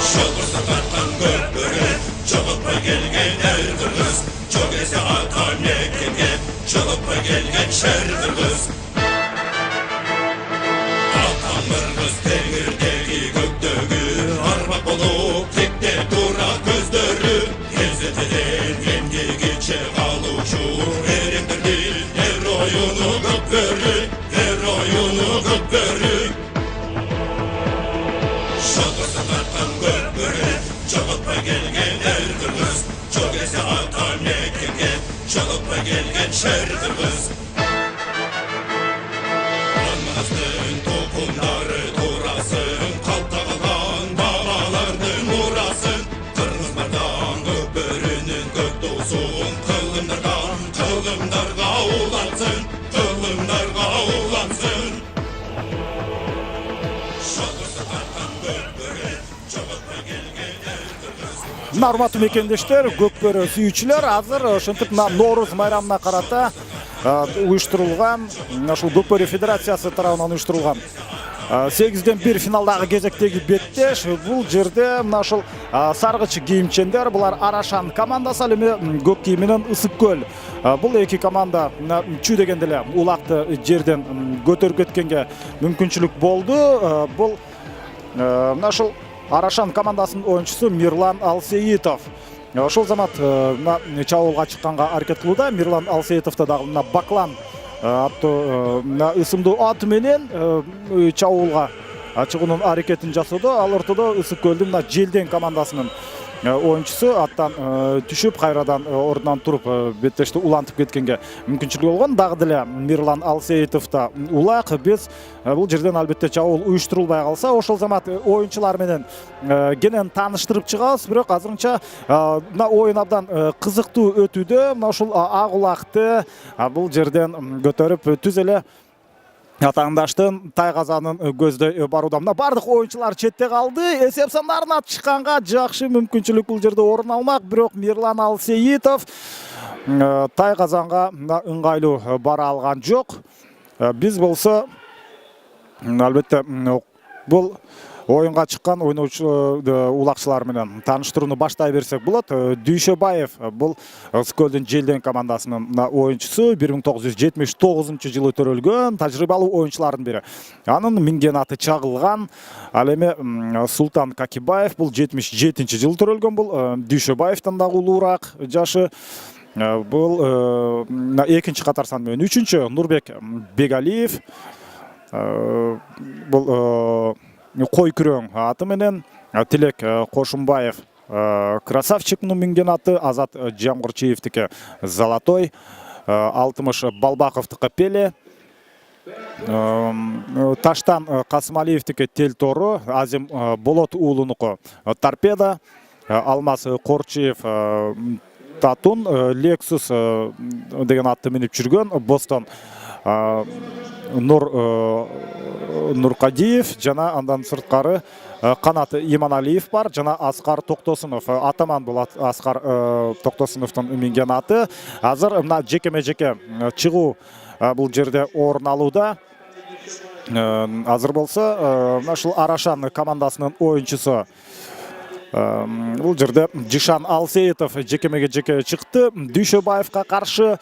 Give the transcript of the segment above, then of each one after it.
Şolursa tartkan köpürü, çoğuppa gelgen er kırgız. Çok ese atan mekenge, çoğuppa gelgen şer kırgız. Atan kırgız teğirdeki göktөгü, armak olup tekte dura gözdörü. Ezetilen emdigiçe kaluşu, erektirdi her oyunu köpürü, her oyunu köpürü. Şolursa tartkan köpürü, çoğuppa gelgen er kırgız. Çok ese atan mekenge, çoğuppa gelgen şer kırgız. Anmazın topunları turasın, kaltağılan babalardın murasın. Kırmızlardan göbörünün gökdoğusun, kılımlarga ulansın, kılımlarga ulansın. Şolursa tartkan göbörü, çoğuppa gelgen er kırgız. Нарматы мекендештер, көкбөрі сүйүүчүлөр азыр ошентип Нооруз майрамына карата уюштурулган, ушул Көкбөрү Федерациясы тарабынан уюштурулган 8-1 финалдагы кезектеги беттеш. Бул жерде ушул саргыч кийимчендер, булар Арашан командасы, ал эми көк кийим менен Ысык көл. Бул эки команда чүй дегенде эле улакты жерден көтөрүп кеткенге мүмкүнчүлүк болду. Бул ушул Арашан командасынын оюнчусу Мирлан Алсеитов. Ошол замат чабуулга чыкканга аракет кылууда. Мирлан Алсеитовто дагы Баклан аттуу ысымдуу аты менен чабуулга чыгуунун аракетин жасоодо. Ал ортодо Ысык көлдүн Желден командасынын оюнчусу аттан түшүп, кайрадан ордунан туруп беттешти улантып кеткенге мүмкүнчүлүгү болгон. Дагы деле Мирлан Алсеитов да улак. Биз бул жерден албетте чабуул уюштурулбай калса, ошол замат оюнчулар менен кенен тааныштырып чыгабыз. Бирок азырынча оюн абдан кызыктуу өтүүдө. Ушул ак улакты бул жерден көтөрүп түз эле атаңдаштын Тайгазанын көздөй барууда. Бардык оюнчулар четте калды. Эсеп сандарына чыкканга жакшы мүмкүнчүлүк бул жерде орун алмак. Бирок Мирлан Алсеитов Тайгазанга ыңгайлуу бара алган жок. Биз болсо албетте бул оюнга чыккан ойноочу улакчылар менен тааныштырууну баштай берсек болот. Дүйшөбаев бул Ысык көлдүн Желден командасынын оюнчусу, 1979-жылы төрөлгөн тажрыйбалуу оюнчулардын бири. Анын минген аты чагылган. Ал эми Султан Какибаев бул 77-жылы төрөлгөн. Бул Дүйшөбаевден дагы улуураак жашы. Бул экинчи катар сан менен үчүнчү Нурбек Бегалиев. Бул Кой күрөң аты менен Тилек Кошумбаев красавчикнын минген аты, Азат Жамгырчиевдики Золотой, Алтымыш Балбаковдуку Пеле, Таштан Касымалиевдики Телтору, Азим Болот уулунуку Торпеда, Алмаз Корчиев Татун, Лексус деген атты минип жүргөн, Бостон Нуркадиев, жана андан сырткары Канат Иманалиев бар, жана Аскар Токтосунов. Атаман бул Аскар Токтосуновдун минген аты. Азыр мына жекеме-жеке чыгуу бул жерде орун алууда. Азыр болсо ушул Арашан командасынын оюнчусу бул жерде Жишан Алсеитов жекемеге-жеке чыкты. Дүйшөбаевга каршы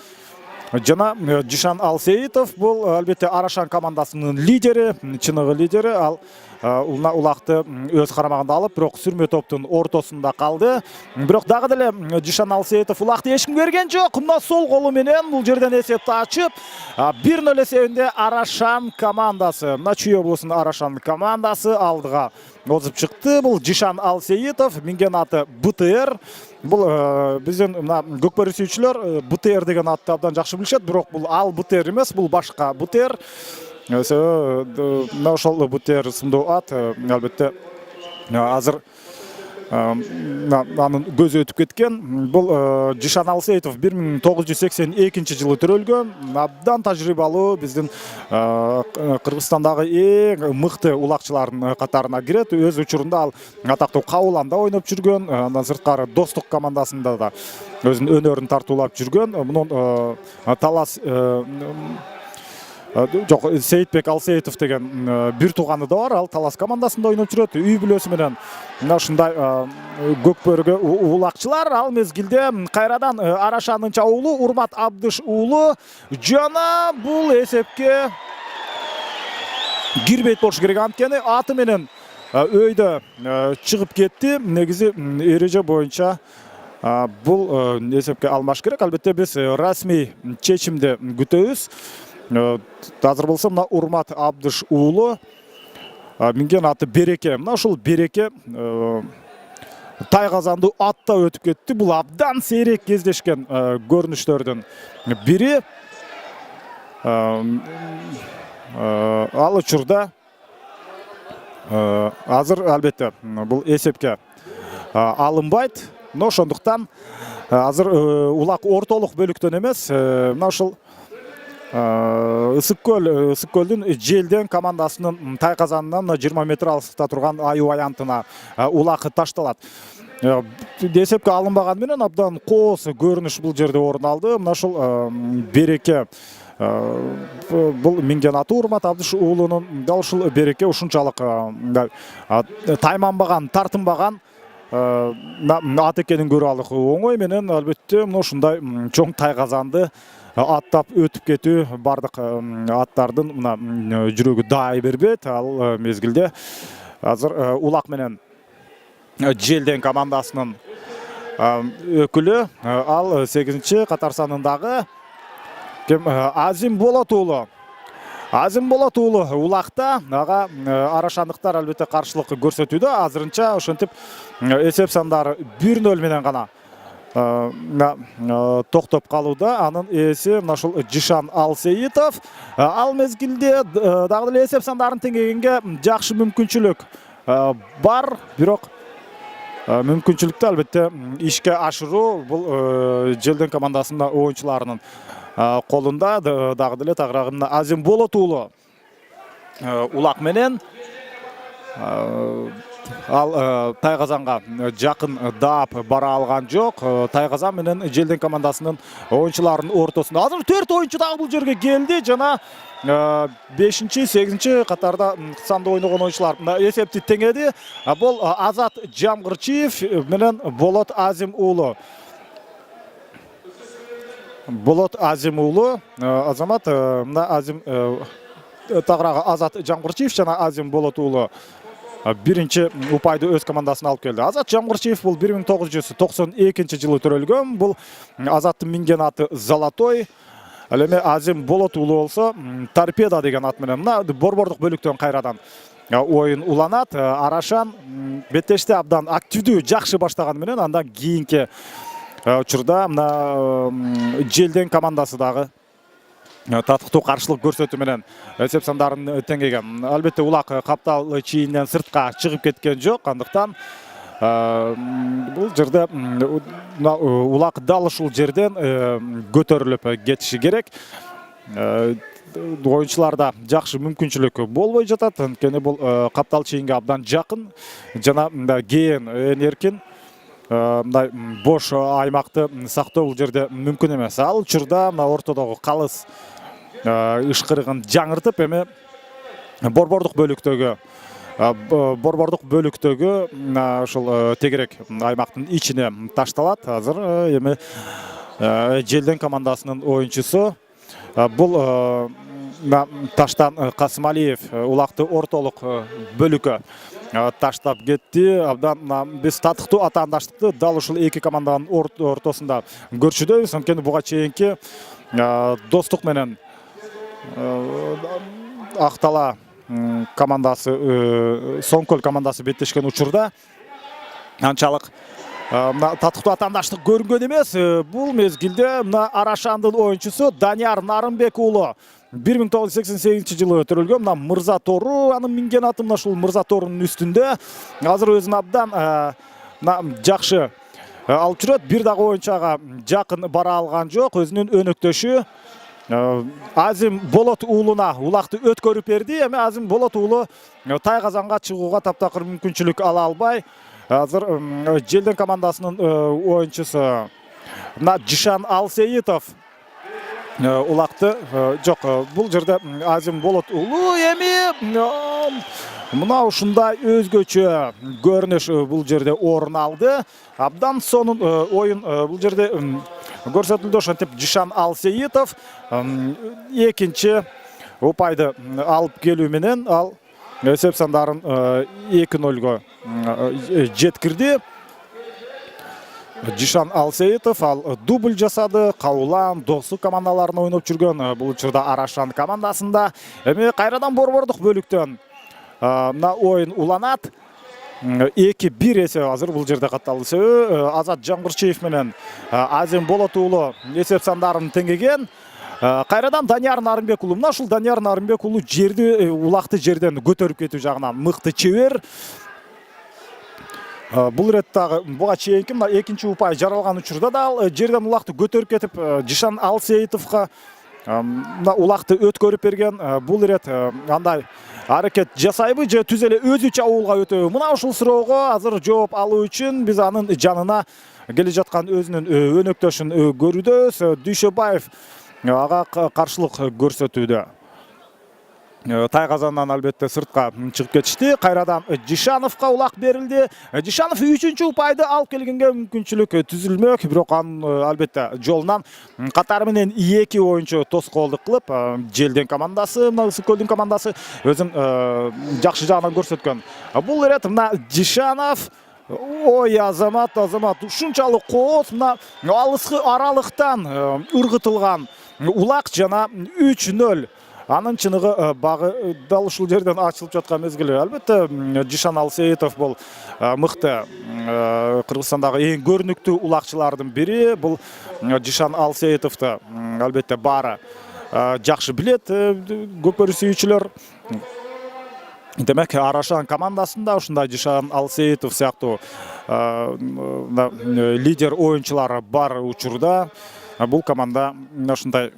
жана Жишан Алсеитов бул албетте Арашан командасынын лидери, чыныгы лидери. Ал улакты өз карамагында алып, бирок сүрмө топтун ортосунда калды. Бирок дагы деле Жишан Алсеитов улакты эчким берген жок. Мына сол колу менен бул жерден эсепти ачып, 1-0 эсебинде Арашан командасы, мына Чүй облусунун Арашан командасы алдыга озуп чыкты. Бул Жишан Алсеитов, минген аты БТР. Бул биздин мына көкбөрү сүйүүчүлөр БТР деген атты абдан жакшы билишет, бирок бул ал БТР эмес, бул башка БТР. Мына ошол БТР сындуу ат албетте азыр анын көзү өтүп кеткен. Бул Жишан Алсеитов 1982-жылы төрөлгөн, абдан тажрыйбалуу, биздин Кыргызстандагы эң мыкты улакчылардын катарына кирет. Өз учурунда ал атактуу Кабыланда ойноп жүргөн, андан сырткары Достук командасында да өзүнүн өнөрүн тартуулап жүргөн. Мунун талас Жок, Сейитбек Алсейитов деген бир тууганы да бар. Ал Талас командасында ойноп жүрөт. Үй бүлөсү менен мына ушундай Көкбөрүгө улакчылар. Ал мезгилде кайрадан Арашанын уулу Урмат Абдыш уулу жана бул эсепке кирбейт болуш керек. Анткени аты менен өйдө чыгып кетти. Негизи эреже боюнча бул эсепке алмаш керек. Албетте биз расмий чечимди күтөбүз. Азыр болсо мына Урмат Абдыш уулу минген аты Береке. Мына ушул Береке Тайгазанды атта өтүп кетти. Бул абдан сейрек кездешкен көрүнүштөрдүн бири. Ал учурда азыр албетте бул эсепке алынбайт. Но ошондуктан азыр улак ортолук бөлүктөн эмес, мына ушул Ысык көлдүн Желден командасынын Тайгазанынан 20 метр алыстыкта турган аюу аянтына улак ташталат. Эсепке алынбаган менен абдан кооз көрүнүш бул жерде орун алды. Мына ушул Береке бул минген аты Урмат Абдыш уулунун. Дал ушул Береке ушунчалык тайманбаган, тартынбаган ат экенин көрүп алдык. Оңой менен албетте мына ушундай чоң Тайгазанды аттап өтүп кетүү бардык аттардын мына жүрөгү даай бербейт. Ал мезгилде азыр улак менен Желден командасынын өкүлү, ал 8-чи катар санындагы Азим Болот уулу. Азим Болот уулу улакта ага арашандыктар албетте каршылык көрсөтүүдө. Азырынча ошентип эсеп сандары 1-0 менен гана токтоп калууда. Анын ээси мына ушул Жишан Алсейитов. Ал мезгилде дагы эле эсеп сандарын теңегенге жакшы мүмкүнчүлүк бар, бирок мүмкүнчүлүктү албетте ишке ашыруу бул Желден командасынын оюнчуларынын колунда. Дагы деле тагыраагында Азим Болот уулу улак менен ал Тайгазанга жакын даап бара алган жок. Тайгазан менен Желден командасынын оюнчуларынын ортосунда азыр 4 оюнчу дагы бул жерге келди жана 5-чи, 8-чи катарда санда ойногон оюнчулар эсепти теңеди. Бул Азат Жамгырчиев менен Болот Азим уулу. Болот Азим уулу Азамат, мына Азим тагыраагы Азат Жамгырчиев жана Азим Болот уулу биринчи упайды өз командасына алып келди. Азат Жамгырчиев бул 1992-жылы төрөлгөн. Бул Азаттын минген аты Золотой. Ал эми Азим Болот уулу болсо Торпеда деген ат менен мына борбордук бөлүктөн кайрадан оюн уланат. Арашан беттеште абдан активдүү жакшы баштаганы менен андан кийинки учурда мына Желден командасы дагы татыктуу каршылык көрсөтүү менен эсеп сандарын теңеген. Албетте улак каптал чийинен сыртка чыгып кеткен жок. Андыктан бул жерде улак дал ушул жерден көтөрүлүп кетиши керек. Оюнчуларда жакшы мүмкүнчүлүк болбой жатат. Анткени бул каптал чийинге абдан жакын жана кийин эркин мындай бош аймакты сактоо бул жерде мүмкүн эмес. Ал учурда мына ортодогу калыс ышкырыгын жаңыртып эми борбордук бөлүктөгү ушул тегерек аймактын ичине ташталат. Азыр эми Желден командасынын оюнчусу бул Таштан Касымалиев улакты ортолук бөлүккө таштап кетти. Абдан биз татыктуу атаандаштыкты дал ушул эки команданын ортосунда көрчүдөбүз. Анткени буга чейинки достук менен Актала командасы, Соңкөл командасы беттешкен учурда анчалык татыктуу атаандаштык көрүнгөн эмес. Бул мезгилде мына Арашандын оюнчусу Данияр Нарымбек уулу 1988-жылы төрөлгөн. Мына Мырза Тору анын минген аты мына ушул Мырза Торунун үстүндө. Азыр өзүн абдан жакшы алып жүрөт. Бир дагы оюнчуга жакын бара алган жок. Өзүнүн өнөктөшү Азим Болот уулуна улакты өткөрүп берди. Эми Азим Болот уулу Тайгазанга чыгууга таптакыр мүмкүнчүлүк ала албай, азыр Желден командасынын оюнчусу мына Жишан Алсейитов улақты жоқ, бұл жерде Азим Болот уулу эми мына ушундай өзгөчө көрүнүш бұл жерде орун алды. Абдан сонун ойын бұл жерде көрсөтүлдү. Ошентип Жишан Алсейитов экинчи упайды алып келүү менен ал эсеп сандарын 2-0 жеткирди. Жишан Алсейитов ал дубль жасады. Каулан, Достук командаларына ойноп жүргөн бул учурда Арашан командасында. Эми кайрадан борбордук бөлүктөн мына ойын уланат. 2-1 эсеп азыр бул жерде катталды. Азат Жаңгырчиев менен Азим Болот уулу эсеп сандарын теңеген. Кайрадан Данияр Нарымбек уулу. Мына ушул Данияр Нарымбек уулу жерди улакты жерден көтөрүп кетүү жагынан мыкты чебер. Бұл реттағы бұға чейінгі екінші ұпай жаралған учурда да жерден улақты көтеріп кетіп Жишан Алсейитовқа улақты өткөрүп берген. Бұл рет андай аракет жасайбы же түзеле өзүчө ауылға өтөбү? Мына ушул суроого азыр жооп алуу үчүн биз анын жанына келе жаткан өзүнүн өнөктөшүн көрүүдөбүз. Дүйшөбаев ага каршылык көрсөтүүдө. Тайгазандан албетте сыртка чыгып кетишти. Кайрадан Жишановго улак берилди. Жишанов 3-чү упайды алып келгенге мүмкүнчүлүк түзүлмөк, бирок анын албетте жолунан катары менен 2 оюнчу тоскоолдук кылып, Желден командасы, мына Ысык Көлдүн командасы өзүн жакшы жагынан көрсөткөн. Бул рет мына Жишанов ой Азамат ушунчалык кооз мына алыскы аралыктан ыргытылган улак жана 3-0. Анын чыныгы багы дал ушул жерден ачылып жаткан мезгили. Албетте Жишан Алсейитов бул мыкты Кыргызстандагы эң көрүнүктүү улакчылардын бири. Бул Жишан Алсейитовду албетте баары жакшы билет. Көкбөрү сүйүүчүлөр. Демек Арашан командасында ушундай Жишан Алсейитов сыяктуу лидер оюнчулары бар учурда бул команда ушундай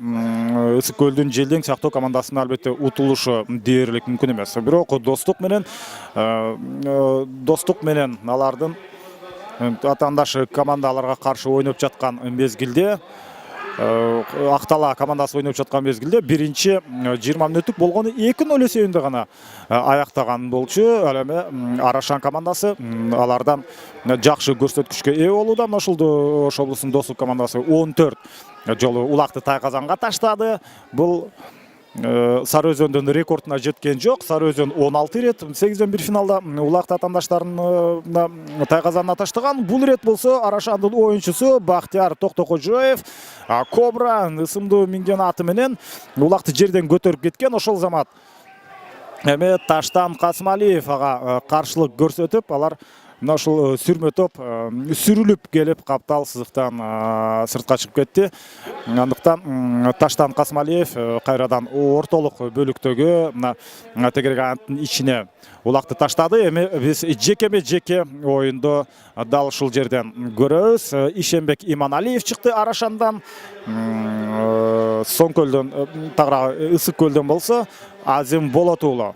Ысык Көлдүн Желден сыяктуу командасына албетте утулушу дээрлик мүмкүн эмес. Бирок Достук менен алардын атаандаш командаларга каршы ойноп жаткан мезгилде, Актала командасы ойноп жаткан мезгилде биринчи 20 мүнөттүк болгону 2-0 эсебинде гана аяктаган болчу. Ал эми Арашан командасы алардан жакшы көрсөткүчкө ээ болууда. Ошол Ош облусунун Достук командасы 14 жолу улакты Тайгазанга таштады. Бул Сары Өзөндүн рекордуна жеткен жок. Сары Өзөн 16 рет 8-1 финалда улакты атаандаштарын Тайгазанына таштаган. Бул рет болсо Арашандын оюнчусу Бактияр Токтокожоев Кобра ысымдуу минген аты менен улакты жерден көтөрүп кеткен. Ошол замат эми Таштан Касымалиев ага каршылык көрсөтүп, алар мына ушул сүрмө топ сүрүлүп келип каптал сызыктан сыртка чыгып кетти. Андыктан Таштан Касымалиев кайрадан ортолук бөлүктөгү мына тегерганттын ичине улакты таштады. Эми биз жеке оюнду дал ушул жерден көрөбүз. Ишенбек Иманалиев чыкты Арашандан. Соңкөлдөн тагыраагы Ысык Көлдөн болсо Азим Болот уулу.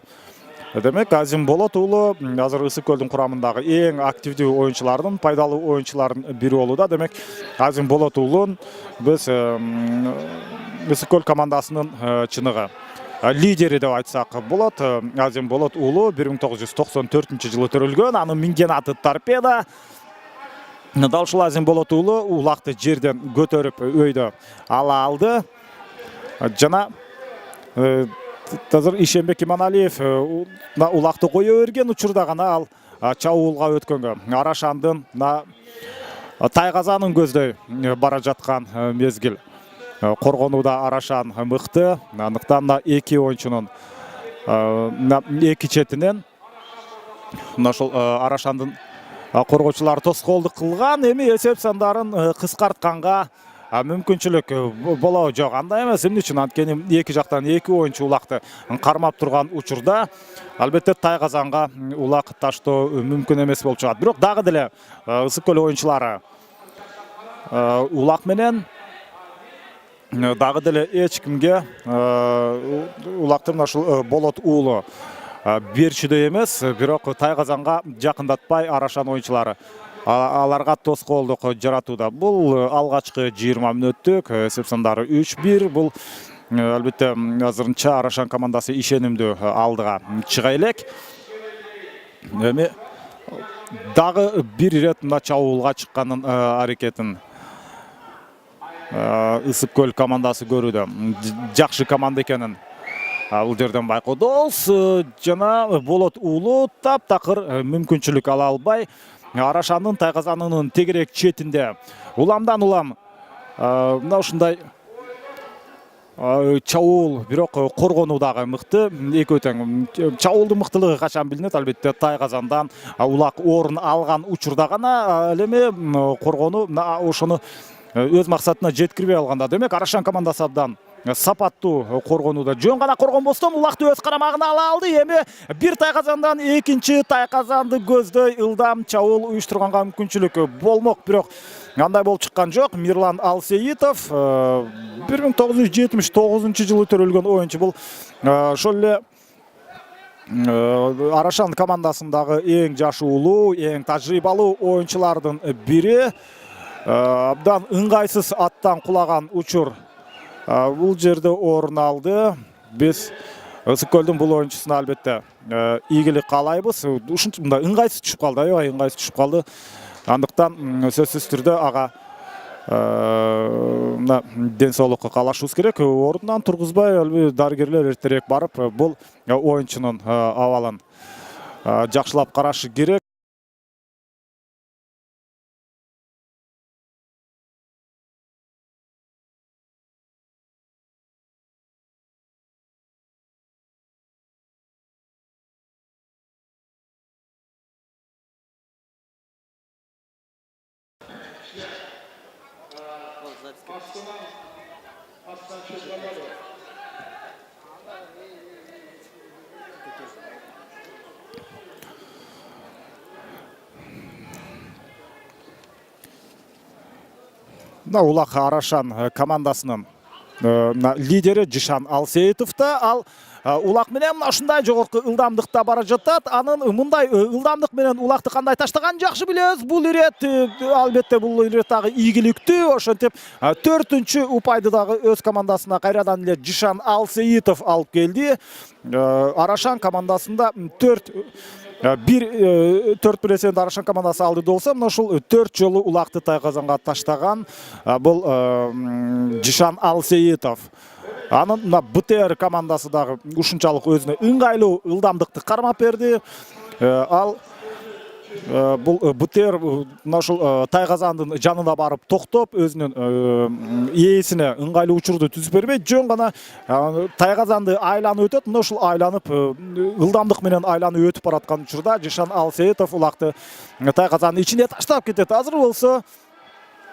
Демек Азим Болот уулу азыр Ысык Көлдүн курамындагы эң активдүү оюнчулардын, пайдалуу оюнчулардын бири болууда. Демек Азим Болот уулун биз Ысык Көл командасынын чыныгы лидери деп айтсак болот. Азим Болот уулу 1994-жылы төрөлгөн. Анын минген аты Торпеда. Дал ушул Азим Болот уулу улакты жерден көтөрүп өйдө ала алды. Жана азыр Ишенбек Иманалиев улакты кое берген учурда гана ал чабуулга өткөнгө Арашандын Тайгазанын көздөй бара жаткан мезгил. Коргонууда Арашан мыкты. Андыктан да 2 оюнчунун 2 четинен ошол Арашандын коргоочулары тоскоолдук кылган. Эми эсеп сандарын кыскартканга мүмкүнчүлүк болобу жок, андай эмес. Эмне үчүн? Анткени эки жактан 2 оюнчу улакты кармап турган учурда албетте Тайгазанга улак таштоо мүмкүн эмес болуп чыгат. Бирок дагы деле Ысык Көл оюнчулары улак менен дагы деле эч кимге улакты ушул Болот уулу берчүдөй эмес. Бирок Тайгазанга жакындатпай Арашан оюнчулары аларга тоскоолдук жаратууда. Бул алгачкы 20 мүнөттүк эсеп сандары 3-1. Бул албетте азырынча Арашан командасы ишенимдүү алдыга чыга элек. Эми дагы бир ирет мына чабуулга чыкканын аракетин Ысык көл командасы көрүүдө. Жакшы команда экенин бул жерден байкоодубуз. Жана Болот уулу таптакыр мүмкүнчүлүк ала албай Арашандын тайгазанынын тегерек четинде уламдан улам мына ушундай чабуул, бирок коргонуу дагы мыкты. Экөө тең. Чабуулдун мыктылыгы качан билинет? Албетте тайгазандан улак орун алган учурда гана ал эми коргонуу ошону өз максатына жеткирбей алганда. Демек Арашан командасы абдан сапаттуу коргонууда. Жөн гана коргонбостон улакты өз карамагына ала алды. Эми бир тайгазандан экинчи тайгазанды көздөй ылдам чабуул уюштурганга мүмкүнчүлүк болмок, бирок андай болуп чыккан жок. Мирлан Алсеитов 1979-жылы төрөлгөн оюнчу. Бул ошол эле Арашан командасындагы эң жашы уулуу, эң тажрыйбалуу оюнчулардын бири. Абдан ыңгайсыз аттан кулаган учур бул жерде орун алды. Биз Ысык көлдүн бул оюнчусуна албетте ийгилик каалайбыз. Ушунча ыңгайсыз түшүп калды, аябай ыңгайсыз түшүп калды. Андыктан сөзсүз түрдө ага ден соолукка каалашыбыз керек. Ордунан тургузбай дарыгерлер эртерээк барып бул оюнчунун абалын жакшылап карашы керек. Улак Арашан командасынын лидери Жишан Алсеитов да ал улак менен ушундай жогорку ылдамдыкта бара жатат. Анын мындай ылдамдык менен улакты кандай таштаганын жакшы билебиз. Бул ирет албетте бул ирет дагы ийгиликтүү. Ошентип 4-чү упайды дагы өз командасына кайрадан эле Жишан Алсеитов алып келди. Арашан командасында 4-1 эсебинде Арашан командасы алды болсо, мына ушул 4 жолу улакты тайгазанга таштаган бул Жишан Алсеитов. Анын мына БТР командасы дагы ушунчалык өзүнө ыңгайлуу ылдамдыкты кармап берди. Ал бул БТР мына ушул тайгазандын жанына барып токтоп, өзүнүн ээсине ыңгайлуу учурду түзүп бербей, жөн гана тайгазанды айланып өтөт. Мына ушул айланып ылдамдык менен айланып өтүп бараткан учурда Жишан Алсеитов улакты тайгазанын ичине таштап кетет. Азыр болсо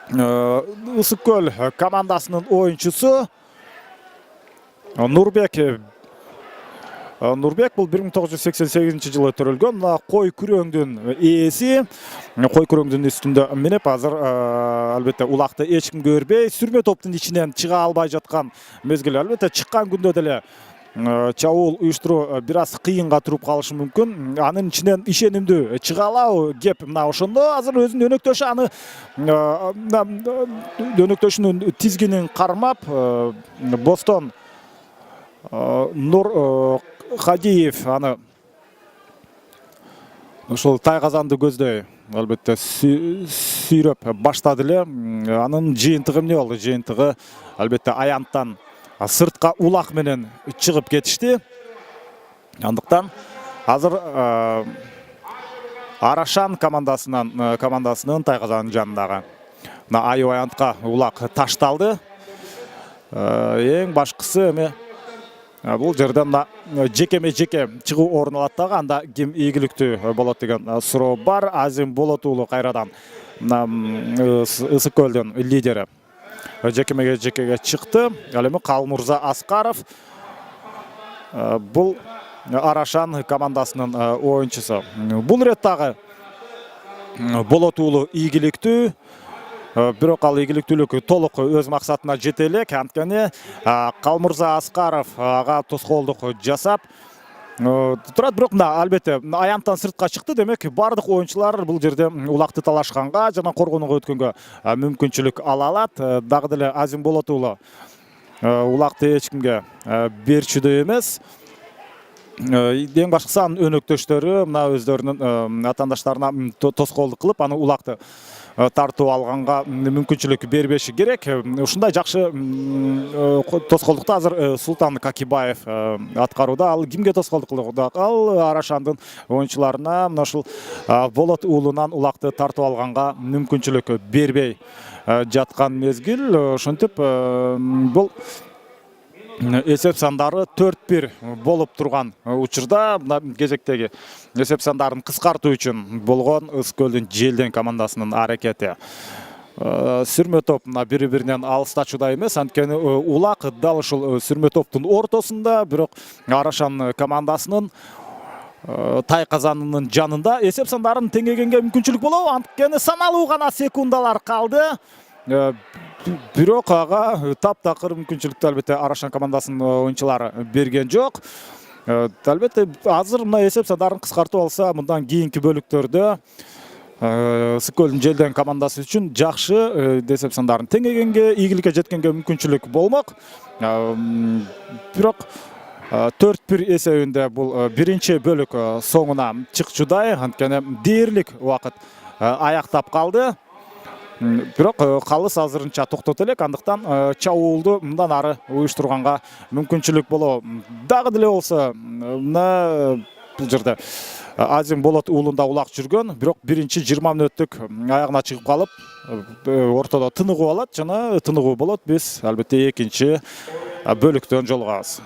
Ысык көл командасынын оюнчусу Нурбек бул 1988-жылы төрөлгөн кой күрөңдүн ээси. Кой күрөңдүн үстүндө минеп азыр албетте улакты эч ким көрбөй, сүрмө топтун ичинен чыга албай жаткан мезгил. Албетте чыккан күндө деле чабуул уюштуруу бир аз кыйынга туруп калышы мүмкүн. Анын ичинен ишенимдүү чыга алабы кеп мына ошондо азыр өзүнүн өнөктөшү аны өнөктөшүнүн тизгинин кармап Бостон Нур Хадиев аны ошол тайгазанды көздөй албетте сүйрөп баштады эле. Анын жыйынтыгы эмне болду? Жыйынтыгы албетте аянттан сыртка улак менен чыгып кетишти. Андыктан азыр Арашан командасынын тайгазанын жанындагы айып аянтка улак ташталды. Эң башкысы эми бул жерден жеке чыгуу орун алат дагы, анда ким ийгиликтүү болот деген суроо бар. Азим Болот уулу кайрадан Ысык көлдүн лидери жекеге чыкты. Ал эми Калмурза Аскаров бул Арашан командасынын оюнчусу. Бул ирет дагы Болот уулу ийгиликтүү. Бирок ал ийгиликтүүлүк толук өз максатына жете элек. Анткени Калмурза Аскаров ага тоскоолдук жасап, турат, бирок мына албетте аянттан сыртка чыкты, демек бардык оюнчулар бул жерде улакты талашканга жана коргонууга өткөнгө мүмкүнчүлүк ала алат. Дагы деле Азим Болот уулу улакты эч кимге берчүдөй эмес. Эң башкысы анын өнөктөштөрү мына өздөрүнүн атаандаштарына тоскоолдук кылып, аны улакты тартып алганга мүмкүнчүлүк бербеши керек. Ушундай жакшы тоскоолдукту азыр Султан Какибаев аткарууда. Ал кимге тоскоолдук кылууда? Ал Арашандын оюнчуларына мына ушул Болот уулунан улакты тартып алганга мүмкүнчүлүк бербей жаткан мезгил. Ошентип бул эсеп сандары 4-1 болуп турган учурда мына кезектеги эсеп сандарын кыскартуу үчүн болгон Ысык көлдүн Желден командасынын аракети. Сүрмө топ бири-биринен алыстачууда эмес, анткени улак дал ушул сүрмө топтун ортосунда, бирок Арашан командасынын тайказанынын жанында. Эсеп сандарын теңегенге мүмкүнчүлүк болобу? Анткени саналуу гана секундалар калды. Бирок ага таптакыр мүмкүнчүлүктү албетте Арашан командасынын оюнчулары берген жок. Албетте азыр мына эсеп сандарын кыскартып алса, мындан кийинки бөлүктөрдө Ысык көлдүн Желден командасы үчүн жакшы эсеп сандарын теңегенге, ийгиликке жеткенге мүмкүнчүлүк болмок. Бирок 4-1 эсебинде бул биринчи бөлүк соңуна чыкчудай, анткени дээрлик убакыт аяктап калды. Бирок калыс азырынча токтот элек, андыктан чабуулду мындан ары уюштурганга мүмкүнчүлүк болобу. Дагы деле болсо мына бул жерде Азим Болот уулунда улак жүргөн, бирок биринчи 20 мүнөттүк аягына чыгып калып, ортодо тыныгуу алат жана тыныгуу болот. Биз албетте экинчи бөлүктөн жолугабыз.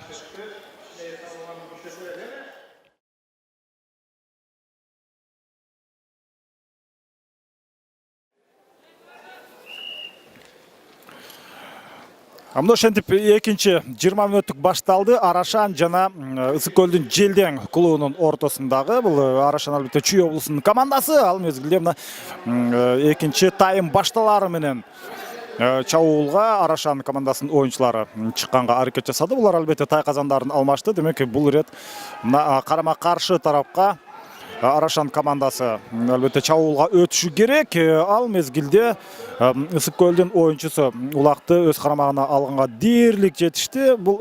Мына ошентип экинчи 20 мүнөттүк башталды. Арашан жана Ысык көлдүн Желден клубунун ортосундагы бул Арашан албетте Чүй облусунун командасы. Ал мезгилде мына экинчи тайм башталары менен чабуулга Арашан командасынын оюнчулары чыкканга аракет жасады. Булар албетте тайказандарын алмашты. Демек бул ирет мына карама-каршы тарапка Арашан командасы албетте чабуулга өтүшү керек. Ал мезгилде Ысык көлдүн оюнчусу улакты өз карамагына алганга дээрлик жетишти. Бул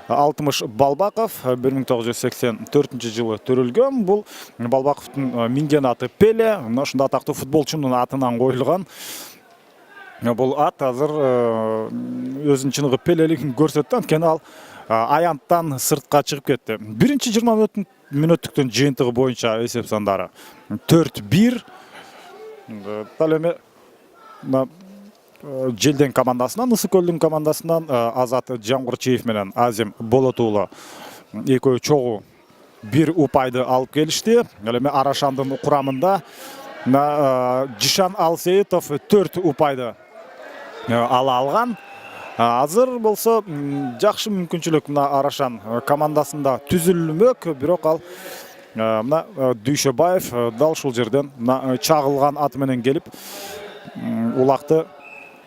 Алтымыш Балбаков 1984 жылы төрөлгөн. Бул Балбаковдун минген аты Пеле, мына ушундай атактуу футболчунун атынан коюлган. Бул ат азыр өзүнүн чыныгы Пелелигин көрсөттү, анткени ал аянттан сыртка чыгып кетти. Биринчи 20 мүнөттүктүн жыйынтыгы боюнча эсеп сандары 4-1. Дал эми Желден командасынан, Ысык көлдүн командасынан Азат Жамгырчиев менен Азим Болот уулу экөө чогуу бир упайды алып келишти. Ал эми Арашандын курамында Жишан Алсеитов 4 упайды ала алган. Азыр болсо жакшы мүмкүнчүлүк мына Арашан командасында түзүлмөк, бирок ал мына Дүйшөбаев дал ушул жерден чагылган аты менен келип улакты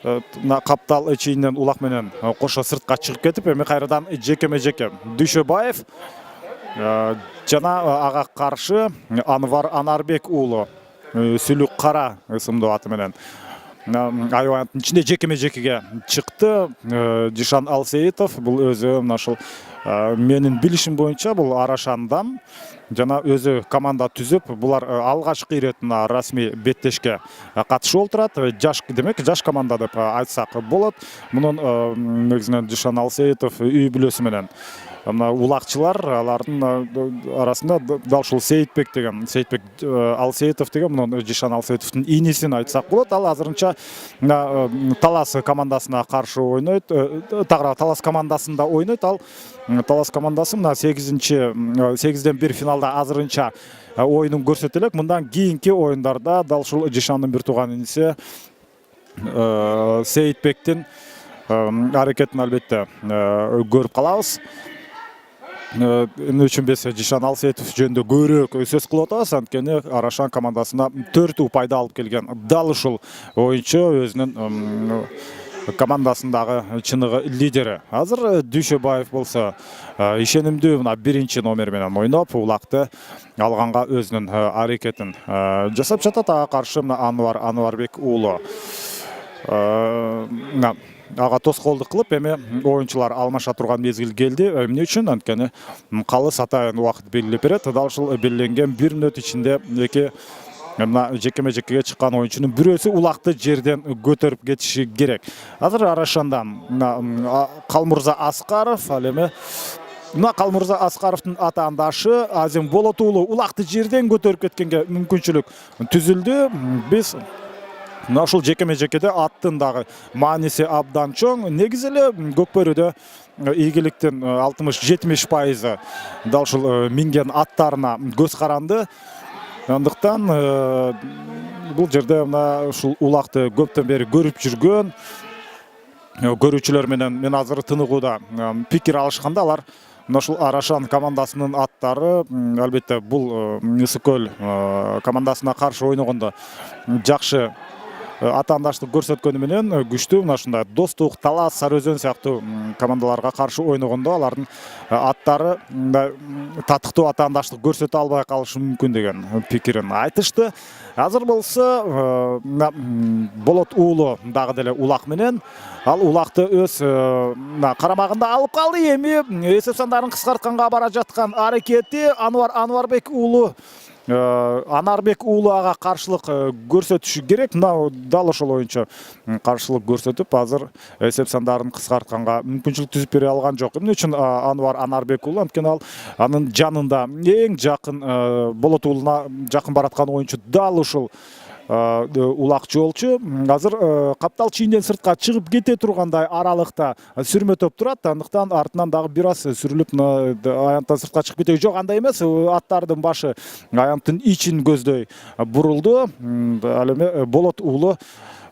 мына каптал чейинен улак менен кошо сыртка чыгып кетип, эми кайрадан жекеме-жеке Дүйшөбаев жана ага каршы Анвар Анарбек уулу Сүлүк Кара ысымдуу аты менен айванттын ичинде жекеме-жекеге чыкты. Жишан Алсеитов бул өзү мына ушул менин билишим боюнча бул Арашандан жана өзү команда түзүп, булар алгачкы ирет мына расмий беттешке катышып отурат. Демек жаш команда деп айтсак болот. Мунун негизинен Жишан Алсеитов үй бүлөсү менен мына улакчылар, алардын арасында дал ушул Сейитбек Алсеитов деген мунун Жишан Алсеитовдун инисин айтсак болот. Ал азырынча Талас командасына каршы ойнойт, Талас командасында ойнойт. Ал Талас командасы мына 8-ден 1 финалда азырынча оюнун көрсөтө элек. Мындан кийинки оюндарда дал ушул Жишандын бир тууган иниси Сейитбектин аракетин албетте көрүп калабыз. Эмне үчүн биз Жишан Алсеитов жөнүндө көбүрөөк сөз кылып атабыз, анткени Арашан командасына 4 упайды алып келген дал ушул оюнчу өзүнүн командасындағы чыныгы лидери. Азыр Дүйшөбаев болса ишенимдүү мына биринчи номер менен ойноп, улакты алганга өзүнүн аракетин жасап жатат. Ага каршы Анварбек уулу ага тоскоолдук кылып, эми оюнчулар алмаша турган мезгил келди. Эмне үчүн? Анткени калыс атайын убакыт белгилеп берет. Дал ушул белгиленген 1 мүнөт ичинде эки жекеме-жекеге чыккан оюнчунун бирөөсү улакты жерден көтөрүп кетиши керек. Азыр Арашандан Калмурза Аскаров, ал эми Калмурза Аскаровдун атаандашы Азим Болот уулу улакты жерден көтөрүп кеткенге мүмкүнчүлүк түзүлдү. Биз ушул жекеме-жекеде аттын дагы мааниси абдан чоң. Негизи эле Көкбөрүдө ийгиликтин 60-70% дал ушул минген аттарына көз каранды. Андыктан бул жерде ушул улакты көптөн бери көрүп жүргөн көрүүчүлөр менен мен азыр тыныгууда пикир алышканда, алар ушул Арашан командасынын аттары албетте бул Ысык көл командасына каршы ойногондо жакшы атаандаштык көрсөткөнү менен күчтүү ушундай Достук, Талас, Сары Өзөн сыяктуу командаларга каршы ойногондо алардын аттары татыктуу атаандаштык көрсөтө албай калышы мүмкүн деген пикирин айтышты. Азыр болсо Болот уулу дагы деле улак менен ал улакты өз карамагында алып калды. Эми эсеп сандарын кыскартканга бара жаткан аракети Анварбек уулу Анарбек уулу ага каршылык көрсөтүшү керек. Мына дал ошол оюнчу каршылык көрсөтүп, азыр эсеп сандарын кыскартканга мүмкүнчүлүк түзүп бере алган жок. Эмне үчүн Анарбек уулу? Анткени ал анын жанында эң жакын Болот уулуна жакын бараткан оюнчу дал ушул улак жолчу. Азыр каптал чийинден сыртка чыгып кете тургандай аралыкта сүрмө топ турат. Андыктан артынан дагы бир аз сүрүлүп аянттан сыртка чыгып кетеги жок. Андай эмес, аттардын башы аянттын ичин көздөй бурулду. Ал эми Болот уулу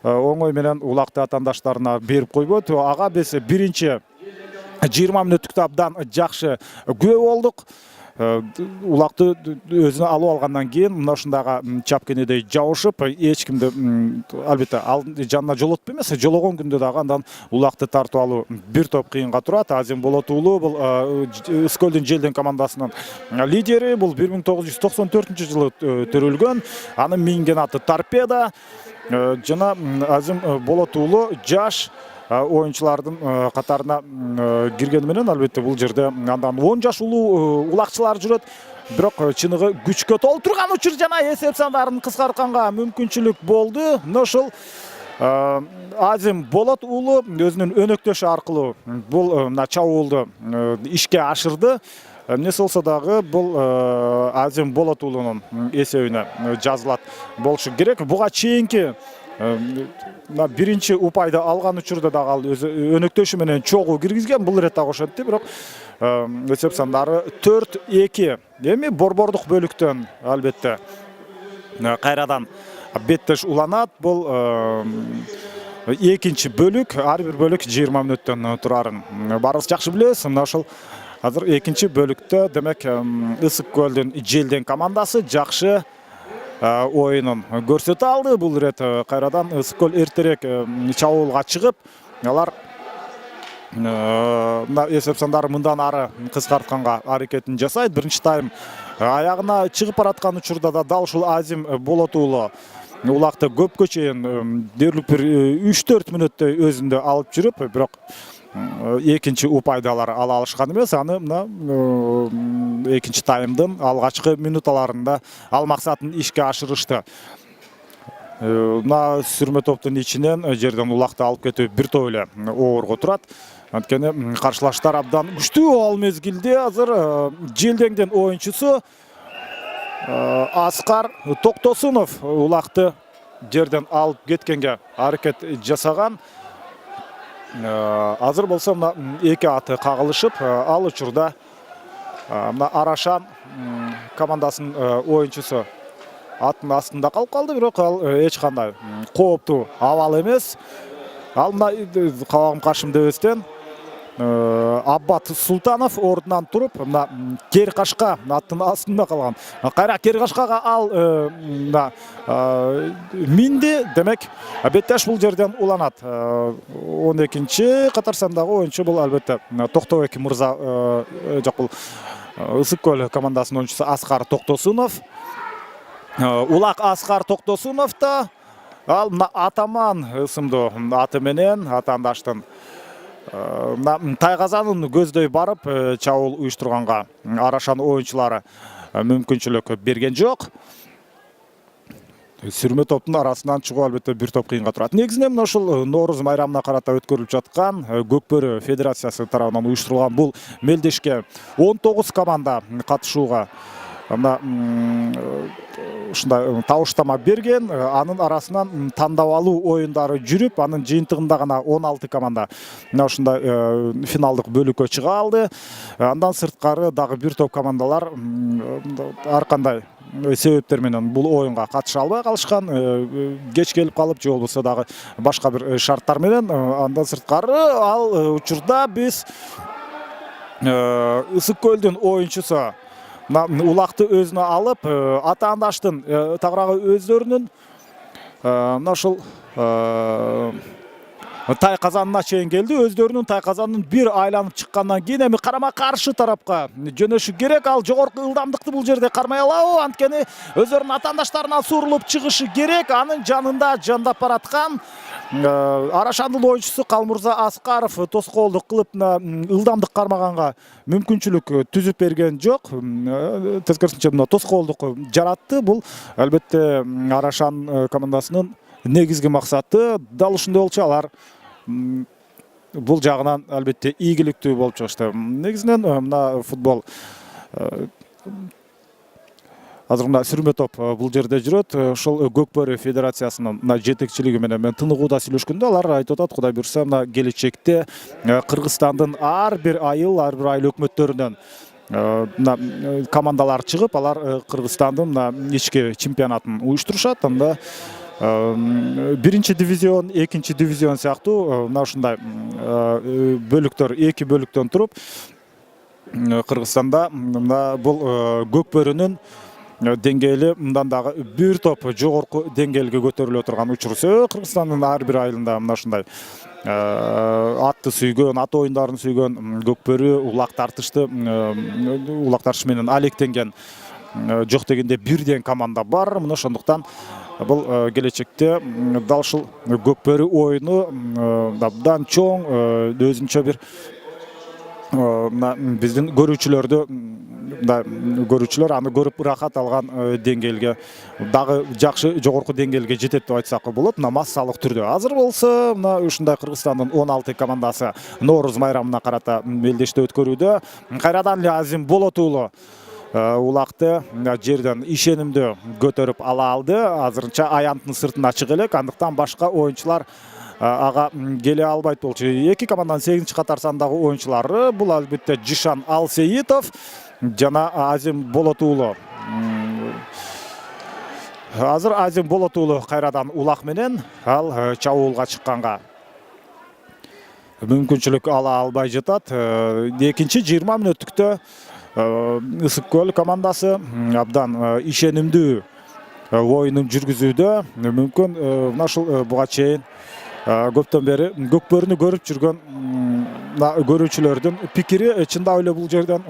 оңой менен улакты атаандаштарына берип койбойт. Ага биз биринчи 20 мүнөттүктө абдан жакшы күбө болдук. Улакты өзүнө алып алгандан кийин мына ушундагы чапкенедей жабышып, эч кимди албетте ал жанына жолотпу эмес, жологон күндө дагы андан улакты тартып алуу бир топ кыйынга турат. Азим Болот уулу бул Ысык көлдүн Желден командасынын лидери. Бул 1994-жылы төрөлгөн. Анын минген аты Торпедо. Жана Азим Болот уулу жаш оюнчулардын катарына киргени менен албетте бул жерде андан 10 жаш улуу улакчылар жүрөт. Бирок чыныгы күчкө толтурган учур жана эсеп сандарын кыскартканга мүмкүнчүлүк болду. Ошол Азим Болот уулу өзүнүн өнөктөшү аркылуу бул чабуулду ишке ашырды. Эмнеси болсо дагы бул Азим Болот уулунун эсебине жазылат болушу керек. Буга чейинки биринчи упайды алган учурда дагы ал өзү өнөктөшү менен чогуу киргизген. Бул ирет дагы ошентти, бирок эсеп сандары 4-2. Эми борбордук бөлүктөн албетте кайрадан беттеш уланат. Бул экинчи бөлүк, ар бир бөлүк 20 мүнөттөн турарын баарыбыз жакшы билебиз. Мына ошол азыр экинчи бөлүктө демек Ысык көлдүн Желден командасы жакшы оюнун көрсөтө алды. Бул ирет кайрадан Ысык көл эртерээк чабуулга чыгып, алар эсеп сандары мындан ары кыскартканга аракетин жасайт. Биринчи тайм аягына чыгып бараткан учурда да дал ушул Азим Болот уулу улакты көпкө чейин дээрлик бир 3-4 мүнөттөй өзүндө алып жүрүп, бирок экинчи упайдалар ала алышкан эмес. Аны мына экинчи таймдын алгачкы минуталарында ал максатын ишке ашырышты. Мына сүрмө топтун ичинен жерден улакты алып кетүү бир топ эле оорго турат. Анткени каршылаштар абдан күчтүү. Ал мезгилде азыр Желдеңдин оюнчусу Аскар Токтосунов улакты жерден алып кеткенге аракет жасаган. Азыр болсо мына эки аты кагылышып, ал учурда мына Арашан командасынын оюнчусу аттын астында калып калды, бирок ал эч кандай кооптуу абал эмес. Ал мына кабагым каршымда өстен Аббат Султанов ордунан туруп мына Керкашка аттын астында калган. Кайра Керкашкага ал минди, демек Беттеш бул жерден уланат. 12-чи катар сандагы оюнчу бул албетте Токтобек мырза, жок бул Ысык көл командасынын оюнчусу Аскар Токтосунов. Улак Аскар Токтосунов да ал Атаман ысымдуу аты менен атаандаштын Тайгазанын көздөй барып чабуул уюштурганга Арашан оюнчулары мүмкүнчүлүк берген жок. Сүрмө топтун арасынан чыгуу албетте бир топ кыйынга турат. Негизинен мына ушул Нооруз майрамына карата өткөрүлүп жаткан Көкбөрү Федерациясы тарабынан уюштурулган бул мелдешке 19 команда катышууга ушундай табыштама берген. Анын арасынан тандап алуу оюндары жүрүп, анын жыйынтыгында гана 16 команда мына ушундай финалдык бөлүккө чыга алды. Андан сырткары дагы бир топ командалар ар кандай себептер менен бул оюнга катыша албай калышкан, кеч келип калып же болбосо дагы башка бир шарттар менен. Андан сырткары ал учурда биз Ысык көлдүн оюнчусу улакты өзүнө алып, атаандаштын тагыраагы өздөрүнүн мына ушул тай казанына чейин келди. Өздөрүнүн тай казанын бир айланып чыккандан кийин эми карама каршы тарапка жөнөшү керек. Ал жогорку ылдамдыкты бул жерде кармай алабы, анткени өздөрүнүн атаандаштарына сурулуп чыгышы керек. Анын жанында жандап бараткан Арашандын оюнчусу Калмурза Аскаров тоскоолдук кылып ылдамдык кармаганга мүмкүнчүлүк түзүп берген жок. Тескерисинче мына тоскоолдук жаратты. Бул албетте Арашан командасынын негизги максаты. Дал ушундай болчу, алар бул жагынан албетте ийгиликтүү болуп чыгышты. Негизинен мына футбол азыр мына сүрмө топ бул жерде жүрөт. Ошол Көкбөрү Федерациясынын жетекчилиги менен мен тыныгууда сүйлөшкөндө алар айтып атат, Кудай буйрса мына келечекте Кыргызстандын ар бир айыл өкмөттөрүнөн командалар чыгып, алар Кыргызстандын ички чемпионатын уюштурушат. Анда биринчи дивизион, экинчи дивизион сыяктуу мына ушундай бөлүктөр, эки бөлүктөн туруп Кыргызстанда бул Көкбөрүнүн деңгээли мындан дагы бир топ жогорку деңгээлге көтөрүлө турган учур. Кыргызстандын ар бир айылында мына ушундай атты сүйгөн, ат оюндарын сүйгөн Көкбөрү улак тартышты, улак тартыш менен алектенген жок дегенде бирден команда бар. Мына ошондуктан бул келечекте дал ушул Көкбөрү оюну абдан чоң, өзүнчө бир биздин көрүүчүлөр аны көрүп ырахат алган деңгээлге, дагы жакшы жогорку деңгээлге жетет деп айтсак болот. Мына массалык түрдө азыр болсо мына ушундай Кыргызстандын 16 командасы Нооруз майрамына карата мелдеште өткөрүүдө. Кайрадан эле Азим Болот уулу улакты жерден ишенимдүү көтөрүп ала алды. Азырынча аянттын сыртына чыга элек, андыктан башка оюнчулар ага келе албайт болчу. Эки команданын 8-чи катар сандагы оюнчулары бул албетте Жишан Алсеитов жана Азим Болот уулу. Азыр Азим Болот уулу кайрадан улак менен ал чабуулга чыкканга мүмкүнчүлүк ала албай жатат. Экинчи 20 мүнөттүктө Ысык көл командасы абдан ишенимдүү оюнун жүргүзүүдө. Мүмкүн мына ушул буга чейин көптөн бери Көкбөрүнү көрүп жүргөн көрүүчүлөрдүн пикири чындап эле бул жерден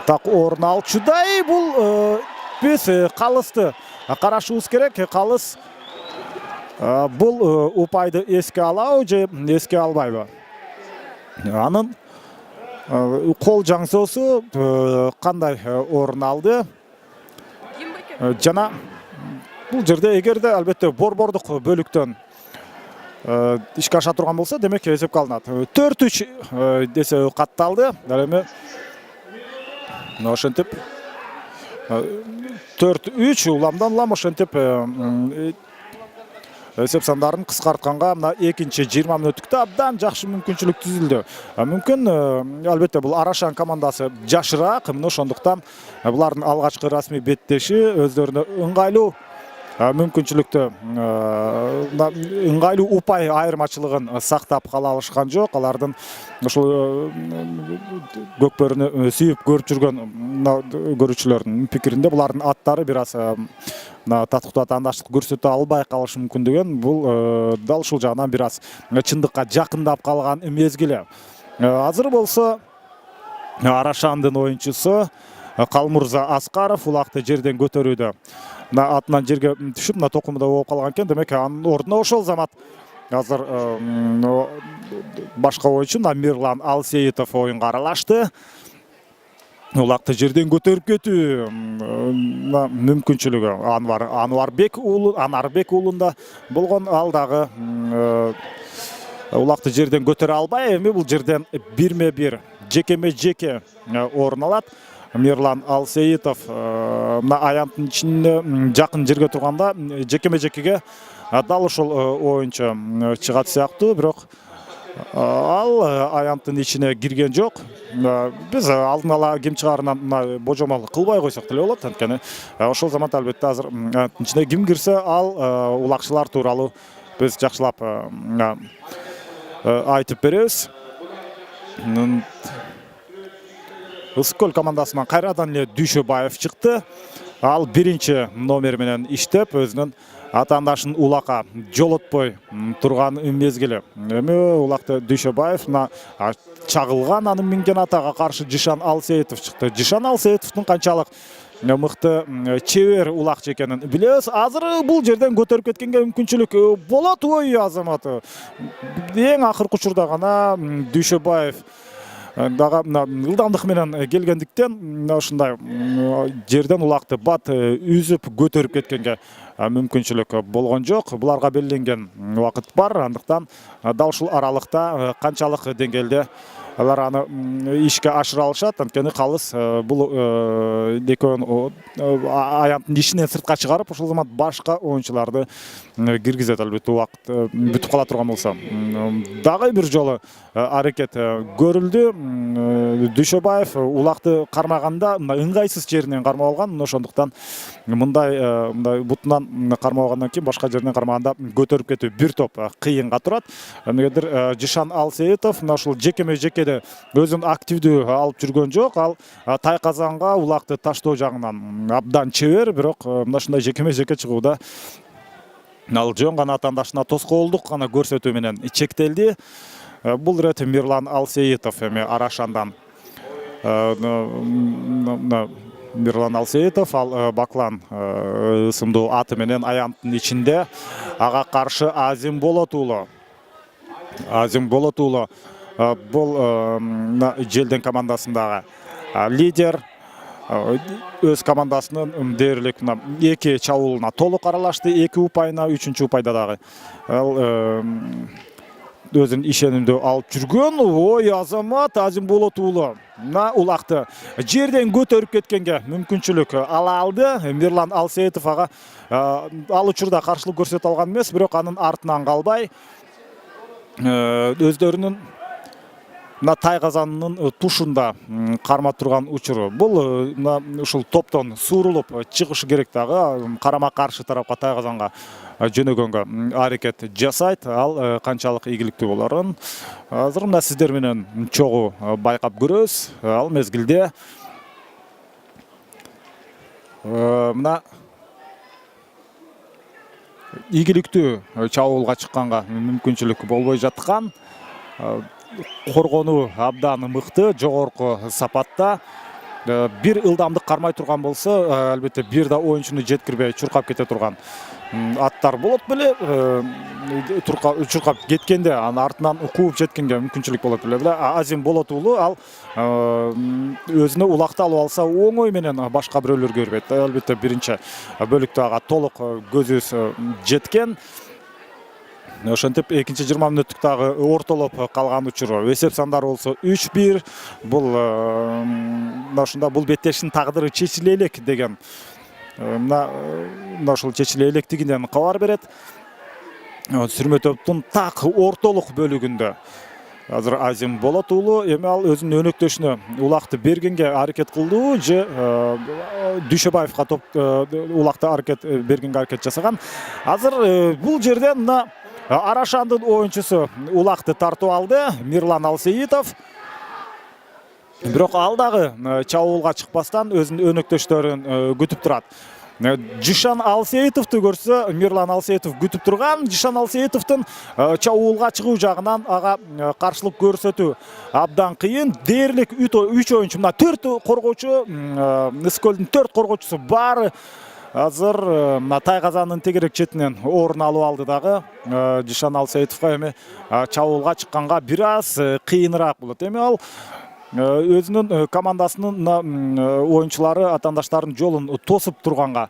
так орун алчудай. Бул биз калысты карашыбыз керек. Калыс бул упайды эске алабы же эске албайбы? Анын кол жаңсоосу кандай орун алды? Жана бул жерде эгерде албетте борбордук бөлүктөн ишке аша турган болсо, демек эсепке алынат. 4-3 десе катталды. Ал эми ошентип 4-3 уламдан улам ошентип эсеп сандарын кыскартканга мына экинчи 20 мүнөттүктө абдан жакшы мүмкүнчүлүк түзүлдү. Мүмкүн албетте бул Арашан командасы жашыраак, мына ошондуктан булардын алгачкы расмий беттеши өздөрүнө ыңгайлуу мүмкүнчүлүктү ыңгайлуу упай айырмачылыгын сактап кала алышкан жок. Алардын ушул Көкбөрүнү сүйүп көрүп жүргөн көрүүчүлөрдүн пикиринде булардын аттары бир аз татыктуу атаандаштык көрсөтө албай калышы мүмкүн деген, бул дал ушул жагынан бир аз чындыкка жакындап калган мезгили. Азыр болсо Арашандын оюнчусу Калмурза Аскаров улакты жерден көтөрүүдө атынан жерге түшүп токумда болуп калган экен. Демек анын ордуна ошол замат азыр башка оюнчу Мирлан Алсейитов оюнга аралашты. Улакты жерден көтөрүп кетүү мүмкүнчүлүгү Анарбек уулунда болгон, ал дагы улакты жерден көтөрө албай, эми бул жерден бирме-бир жекеме-жеке орун алат. Мирлан Алсейитов аянттын ичинде жакын жерге турганда жекеме-жекеге дал ушул оюнчу чыгат сыяктуу, бирок ал аянттын ичине кирген жок. Биз алдын ала ким чыгаарынан божомол кылбай койсок деле болот. Анткени ошол замат албетте азыр аянттын ичине ким кирсе, ал улакчылар тууралуу биз жакшылап айтып беребиз. Ысык-Көл командасынан кайрадан эле Дүйшөбаев чыкты. Ал биринчи номер менен иштеп, өзүнүн атаандашын улакка жолотпой турган мезгили. Эми улакты Дүйшөбаев чагылган анын минген атага каршы Жишан Алсейитов чыкты. Жишан Алсейитовдун канчалык мыкты чебер улакчы экенин билебиз. Азыр бул жерден көтөрүп кеткенге мүмкүнчүлүк болот. Ой азамат, эң акыркы учурда гана Дүйшөбаев дагы ылдамдык менен келгендиктен ушундай жерден улакты бат үзүп көтөрүп кеткенге мүмкүнчүлүк болгон жок. Буларга белгиленген убакыт бар, андыктан дал ушул аралыкта канчалык деңгээлде алар аны ишке ашыра алышат. Анткени калыс бул экөөнү аянттын ишинен сыртка чыгарып, ошол замат башка оюнчуларды киргизет. Албетте убакыт бүтүп кала турган болсо. Дагы бир жолу аракет көрүлдү. Дүйшөбаев улакты кармаганда ыңгайсыз жеринен кармап алган. Ошондуктан мындай бутунан кармап алгандан кийин башка жеринен кармаганда көтөрүп кетүү бир топ кыйынга турат. Эмнегедир Жишан Алсейитов ушул жекеме-жекеде өзүн активдүү алып жүргөн жок. Ал тайказанга улакты таштоо жагынан абдан чебер, бирок мындай жекеме-жеке чыгууда ал жөн гана атаандашына тоскоолдук гана көрсөтүү менен чектелди. Бул ирет Мирлан Алсейитов эми Арашандан. Мирлан Алсейитов ал Баклан ысымдуу аты менен аянттын ичинде ага каршы Азим Болот уулу бул Желден командасындагы лидер. Өз командасынын дээрлик эки чабуулуна толук аралашты, эки упайына, үчүнчү упайда дагы ал өзүн ишенимдүү алып жүргөн. Ой азамат, Азим Болот уулу улакты жерден көтөрүп кеткенге мүмкүнчүлүк ала алды. Мирлан Алсейитов ага ал учурда каршылык көрсөтө алган эмес, бирок анын артынан калбай өздөрүнүн тайказанынын тушунда кармап турган учуру. Бул ушул топтон суурулуп чыгышы керек дагы, карама каршы тарапка тайказанга жөнөгөнгө аракет жасайт. Ал канчалык ийгиликтүү болорун азыр мына сиздер менен чогуу байкап көрөбүз. Ал мезгилде мына ийгиликтүү чабуулга чыкканга мүмкүнчүлүк болбой жаткан, коргонуу абдан мыкты, жогорку сапатта. Бир ылдамдык кармай турган болсо, албетте бир да оюнчуну жеткирбей чуркап кете турган аттар болот беле. Чуркап кеткенде анын артынан кууп жеткенге мүмкүнчүлүк болот беле. Азим Болот уулу ал өзүнө улакты алып алса оңой менен башка бирөөлөргө бербейт. Албетте биринчи бөлүктө ага толук көзүбүз жеткен. Ошентип экинчи 20 мүнөттүк дагы ортолоп калган учуру. Эсеп сандары болсо 3-1. Бул ошондо бул беттештин тагдыры чечиле элек деген ошол чечиле электигинен кабар берет. Сүрмө топтун так ортолук бөлүгүндө азыр Азим Болот уулу эми ал өзүнүн өнөктөшүнө улакты бергенге аракет кылды же Дүйшөбаевга топ улакты аракет бергенге аракет жасаган. Азыр бул жерден мына Арашандын оюнчусу улакты тартып алды Мирлан Алсейитов. Бирок ал дагы чабуулга чыкпастан өзүнүн өнөктөштөрүн күтүп турат. Жишан Алсейитовду көрсө, Мирлан Алсейитов күтүп турган. Жишан Алсейитовдун чабуулга чыгуу жагынан ага каршылык көрсөтүү абдан кыйын. Дээрлик 3 оюнчу, мына 4 коргоочу, Ыскөлдүн 4 коргоочусу баары азыр мына Тайгазандын тегерек четинен орун алып алды дагы. Жишан Алсейитовго эми чабуулга чыкканга бир аз кыйыныраак болот. Эми ал өзүнүн командасынын оюнчулары атаандаштардын жолун тосуп турганга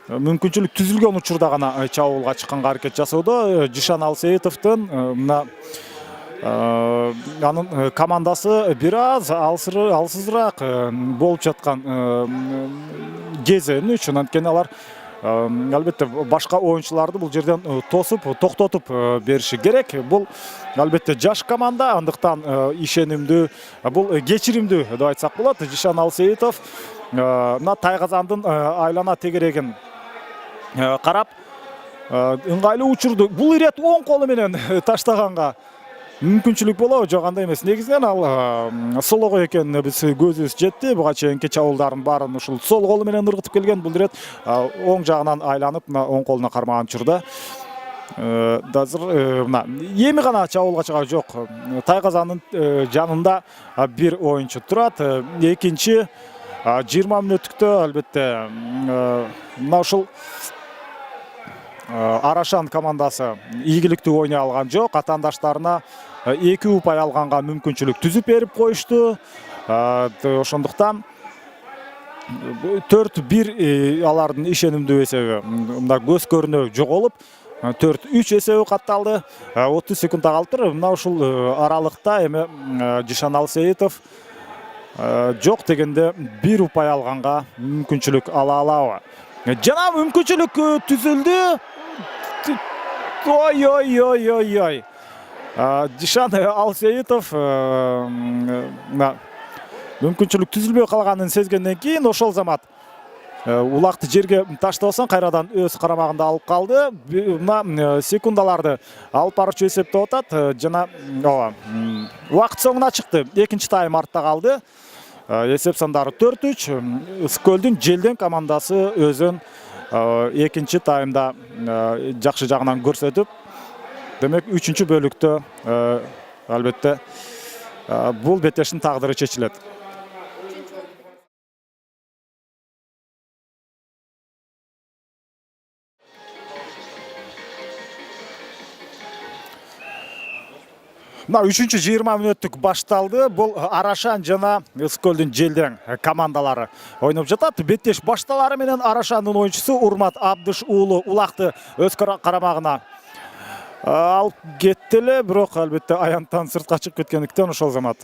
мүмкүнчүлүк түзүлгөн учурда гана чабуулга чыкканга аракет жасоодо. Жишан Алсейитовдун мына анын командасы бир аз алсызыраак болуп жаткан кези үчүн, анткени алар албетте башка оюнчуларды бул жерден тосуп, токтотуп бериши керек. Бул албетте жаш команда, андыктан ишенимдүү, бул кечиримдүү деп айтсак болот. Жишан Алсейитов мына Тайгазандын айлана тегерегин карап ыңгайлуу учурду бул ирет оң колу менен таштаганга мүмкүнчүлүк болобу, жок андай эмес. Негизинен ал солого экенине биз көзүбүз жетти. Буга чейинки чабуулдардын баарын ушул сол колу менен ыргытып келген. Бул ирет оң жагынан айланып, мына оң колуна кармаган учурда азыр мына эми гана чабуулга чыгат. Жок, Тайгазандын жанында бир оюнчу турат. Экинчи 20 мүнөттүктө албетте мына ушул Арашан командасы ийгиликтүү ойнай алган жок. Атаандаштарына 2 упай алганга мүмкүнчүлүк түзүп берип коюшту. Ошондуктан 4-1 алардын ишенимдүү эсеби мында көз көрүнө жоголуп 4-3 эсеби катталды. 30 секундда калыптыр. Мына ушул аралыкта эми Жишан Алсейитов жок дегенде 1 упай алганга мүмкүнчүлүк ала алабы? Жана мүмкүнчүлүк түзүлдү. Ой. Жишан Алсейитов мүмкүнчүлүк түзүлбөй калганын сезгенден кийин ошол замат улакты жерге таштабастан кайрадан өз карамагында алып калды. Мына секундаларды алып барчу эсептеп атат. Жана убакыт соңуна чыкты. Экинчи тайм артта калды. Эсеп сандары 4-3. Ыскөлдүн Желден командасы өзүн экинчи таймда жакшы жагынан көрсөтүп, демек 3-чү бөлүктө албетте бул беттештин тагдыры чечилет. Мына 3-чү 20 мүнөттүк башталды. Бул Арашан жана Ыскөлдүн Желден командалары ойноп жатат. Беттеш башталары менен Арашандын оюнчусу Урмат Абдыш уулу улакты өз карамагына алып кетти эле, бирок албетте аянттан сыртка чыгып кеткендиктен ошол замат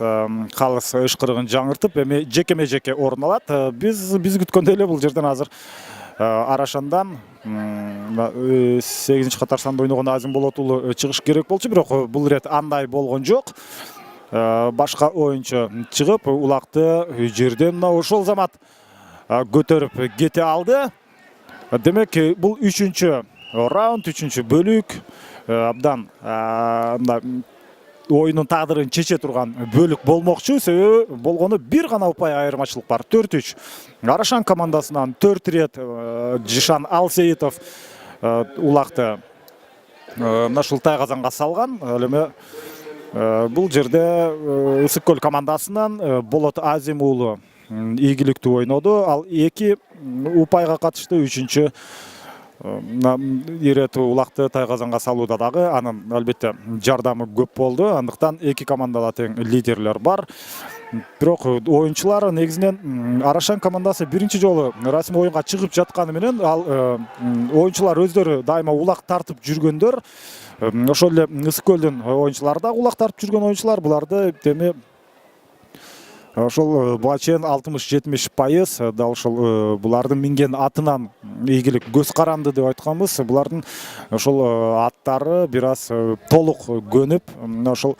калыс ышкырыгын жаңыртып эми жекеме-жеке орун алат. Биз күткөндөй эле бул жерден азыр Арашандан 8-чи катар санда ойногон Азим Болот уулу чыгыш керек болчу, бирок бул ирет андай болгон жок. Башка оюнчу чыгып улакты жерден ошол замат көтөрүп кете алды. Демек бул 3-чү раунд, 3-чү бөлүк абдан oyunun taqdirini çeçe turgan bölük bolmoqçu. Себеби болгону бир гана упай айырмачылык бар. 4-3. Арашан командасынан 4 рет Жишан Алсейитов улакты Нашыл Тайгазанга салган. Эми бул жерде Ысык-Көл командасынан Болот Азим уулу ийгиликтүү ойноду. Ал 2 упайга катышты. 3-чү ирет улакты Тайгазанга салууда дагы анын албетте жардамы көп болду. Андыктан эки командада тең лидерлер бар. Бирок оюнчулар негизинен Арашан командасы биринчи жолу расмий оюнга чыгып жатканы менен ал оюнчулар өздөрү дайыма улак тартып жүргөндөр. Ошол эле Ысык-Көлдүн оюнчулары да улак тартып жүргөн оюнчулар. Буларды эми ошол буга чейин 60-70% да ошол булардын минген атынан ийгилик көз каранды деп айтканбыз. Булардын ошол аттары бир аз толук көнүп, ошол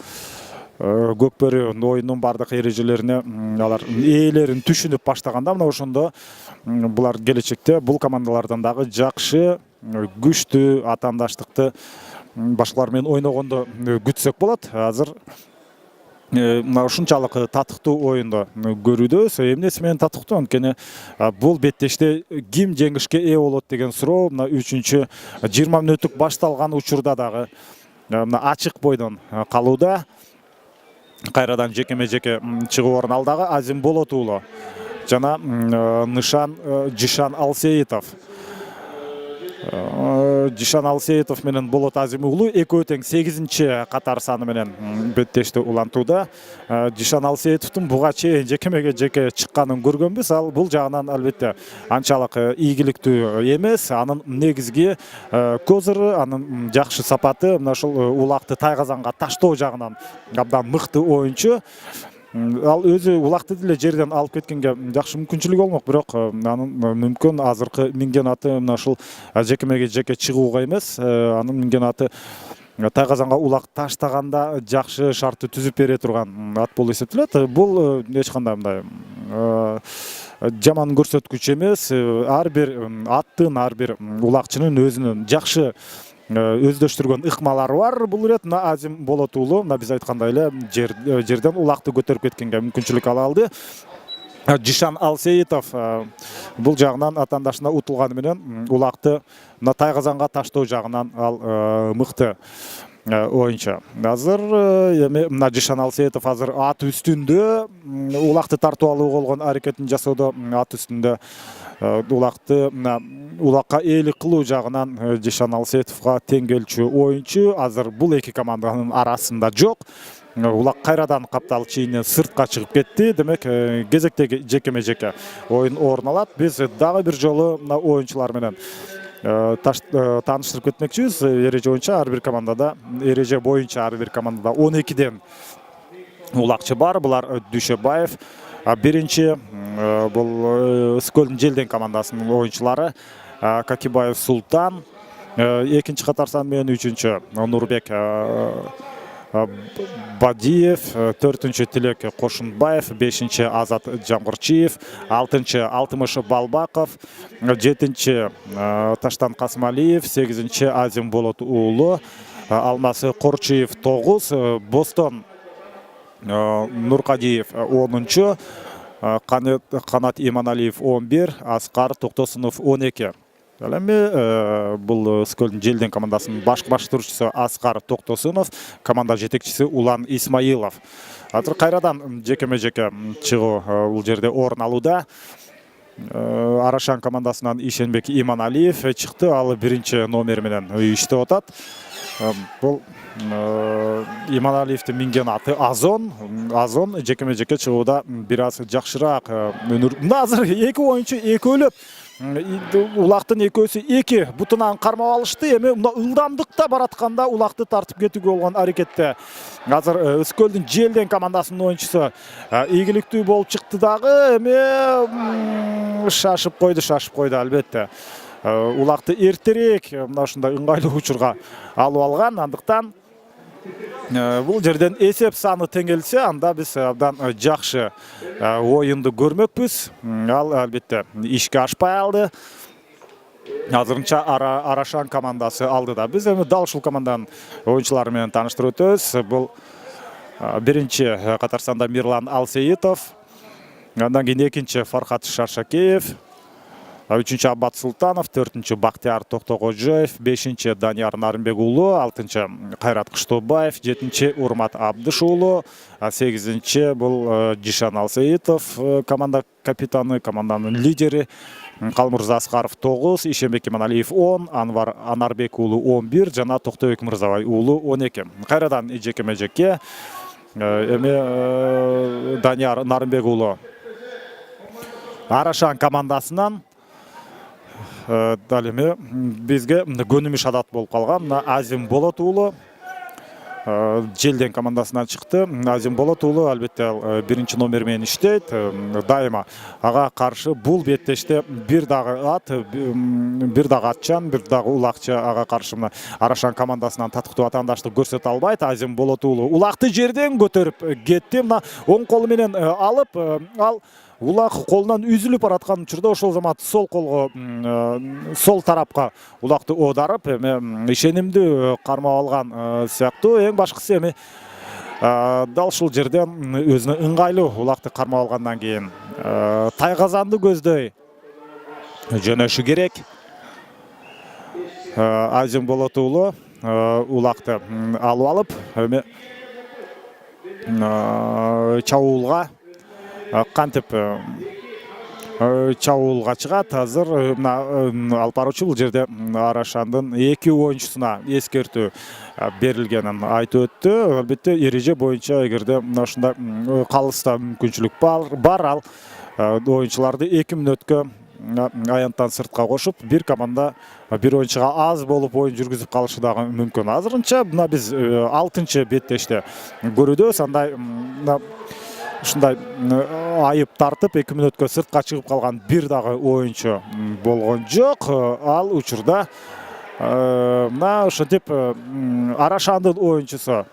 Көкбөрү оюнун бардык эрежелерине алар ээлерин түшүнүп баштаганда мына ошондо булар келечекте бул командалардан дагы жакшы күчтүү атаандаштыкты башкалар менен ойногондо күтсөк болот. Азыр мына ушунчалык татыктуу оюнду көрүүбүз. Эмнеси менен татыктуу? Анткени бул беттеште ким жеңишке ээ болот деген суроо мына 3-20 мүнөттүк башталган учурда дагы мына ачык бойдон калууда. Кайрадан жекеме-жеке чыгуу орун алдагы Азим Болот уулу жана Жишан Алсеитов. Жишан Алсеитов менен Болот Азим уулу экөө тең 8-катар саны менен беттешти улантууда. Жишан Алсеитовдун буга чейин жекемеге-жеке чыкканын көргөнбүз. Ал бул жагынан албетте анчалык ийгиликтүү эмес. Анын негизги козыры, анын жакшы сапаты мына ушул улакты тайгазанга таштоо жагынан абдан мыкты оюнчу. Ал өзү улакты деле жерден алып кеткенге жакшы мүмкүнчүлүгү болмок, бирок анын мүмкүн азыркы минген аты мына ушул жекемеге-жеке чыгууга эмес. Анын минген аты тайгазанга улак таштаганда жакшы шартты түзүп бере турган ат болуп эсептелет. Бул эч кандай мындай жаман көрсөткүч эмес. Ар бир аттын, ар бир улакчынын өзүнүн жакшы өздөштүргөн ыкмалары бар. Бул ирет мына Азим Болот уулу мына биз айткандай эле жерден улакты көтөрүп кеткенге мүмкүнчүлүк ала алды. Жишан Алсеитов бул жагынан атаандашына утулганы менен улакты мына тайгазанга таштоо жагынан ал мыкты оюнчу. Азыр эми мына Жишан Алсеитов азыр ат үстүндө улакты тартып алуу болгон аракетин жасоодо, ат үстүндө улакты улакка ээлик кылуу жагынан Жишан Алсеитовго тең келчү оюнчу. Азыр бул эки команданын арасында жок. Улак кайрадан каптал чейинен сыртка чыгып кетти. Демек, кезектеги жекеме-жеке оюн орун алат. Биз дагы бир жолу мына оюнчулар менен тааныштырып кетмекчибиз. Эреже боюнча ар бир командада, эреже боюнча ар бир командада 12ден улакчы бар. Булар Дүйшөбаев, биринчи бул Скөлдүн Желден командасынын оюнчулары Какибаев Султан, экинчи катар сан менен 3-чү Нурбек Бадиев, 4-чү Тилек Кошунбаев, 5-чи Азат Жамгырчиев, 6-чы Алтымыш Балбаков, 7-чи Таштан Касымалиев, 8-чи Азим Болот уулу, Алмасы Корчиев 9, Бостон Нуркадиев 10-чу, Канат Иманалиев 11, Аскар Токтосунов 12. Эми бул Скөлдүн Желден командасынын баш баштыруучусу Аскар Токтосунов, команда жетекчиси Улан Исмаилов. Азыр кайрадан жекеме-жеке чыгуу бул жерде орун алууда. Арашан командасынан Ишенбек Иманалиев чыкты. Ал биринчи номер менен иштеп атат. Бул Иманалиевдин минген аты Азон. Азон жекеме-жеке чыгууда бир аз жакшыраак өнөр. Азыр эки оюнчу экөөлөп улактын экөөсү эки бутунан кармап алышты. Эми мына ылдамдыкта баратканда улакты тартып кетүүгө болгон аракетте азыр Скөлдүн Желден командасынын оюнчусу ийгиликтүү болуп чыкты дагы. Эми шашып койду албетте. Улакты эртерээк мына ушундай ыңгайлуу учурга алып алган. Андыктан бул жерден эсеп саны теңелсе, анда биз абдан жакшы оюнду көрмөкпүз. Ал албетте ишке ашпай алды. Азырынча Арашан командасы алдыда. Биз эми дал ушул команданын оюнчулары менен тааныштырып өтөбүз. Бул биринчи катар санда Мирлан Алсеитов, андан кийин экинчи Фархат Шаршакеев, 3-чү Аббат Султанов, 4-чү Бактияр Токтокожоев, 5-чү Данияр Нарымбек уулу, 6-чы Кайрат Кыштобаев, 7-чү Урмат Абдыш уулу, 8-чи бул Жишан Алсеитов, команда капитаны, команданын лидери, Калмырза Аскаров 9, Ишенбек Иманалиев 10, Анвар Анарбек уулу 11, жана Токтобек Мырзабай уулу 12. Кайрадан жекеме-жеке эми Данияр Нарымбек уулу Арашан командасынан дал эми бизге көнүмүш адат болуп калган Азим Болот уулу Желден командасынан чыкты. Азим Болот уулу албетте биринчи номер менен иштейт. Дайыма ага каршы бул беттеште бир дагы атчан, бир дагы улакчы ага каршы мына Арашан командасынан татыктуу атаандаштык көрсөтө албайт. Азим Болот уулу улакты жерден көтөрүп кетти. Мына оң колу менен алып, ал улак колунан үзүлүп бараткан учурда ошол замат сол колго, сол тарапка улакты оодарып, ишенимдүү кармап алган сыяктуу. Эң башкысы эми дал ушул жерден өзүнө ыңгайлуу улакты кармап алгандан кийин тайгазанды көздөй жөнөшү керек. Азим Болот уулу улакты алып алып, эми чабуулга кантип чабуулга чыгат. Азыр алып баруучу бул жерде Арашандын 2 оюнчусуна эскертүү берилгенин айтып өттү. Албетте эреже боюнча эгерде ушундай калыста мүмкүнчүлүк бар, ал оюнчуларды 2 мүнөткө аянттан сыртка кошуп, бир команда бир оюнчуга аз болуп оюн жүргүзүп калышы дагы мүмкүн. Азырынча мына биз 6-чы беттеште көрүүдөбүз. Андай ушундай айып тартып 2 мүнөткө сыртка чыгып калган бир дагы оюнчу болгон жок. Ал учурда мына ошентип Арашандын оюнчусу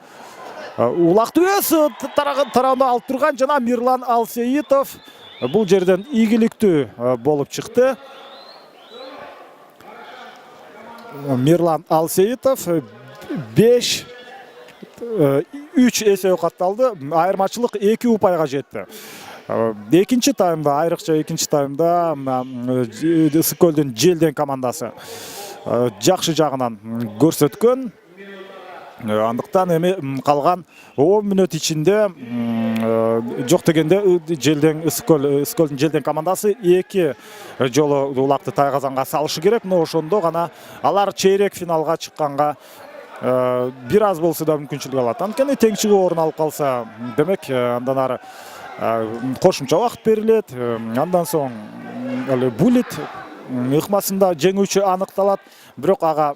улакты өз тарабына алып турган жана Мирлан Алсеитов бул жерден ийгиликтүү болуп чыкты. Мирлан Алсеитов 5-3 эсеби катталды. Айырмачылык 2 упайга жетти. Экинчи таймда, айрыкча экинчи таймда Ысык-Көлдүн Желден командасы жакшы жагынан көрсөткөн. Андыктан эми калган 10 мүнөт ичинде жок дегенде Ысык-Көлдүн Желден командасы 2 жолу улакты тайгазанга салышы керек. Но ошондо гана алар чейрек финалга чыкканга бир аз болсо да мүмкүнчүлүк алат. Анткени теңчиги орун алып калса, демек андан ары кошумча убакыт берилет. Андан соң булит ыкмасында жеңүүчү аныкталат. Бирок ага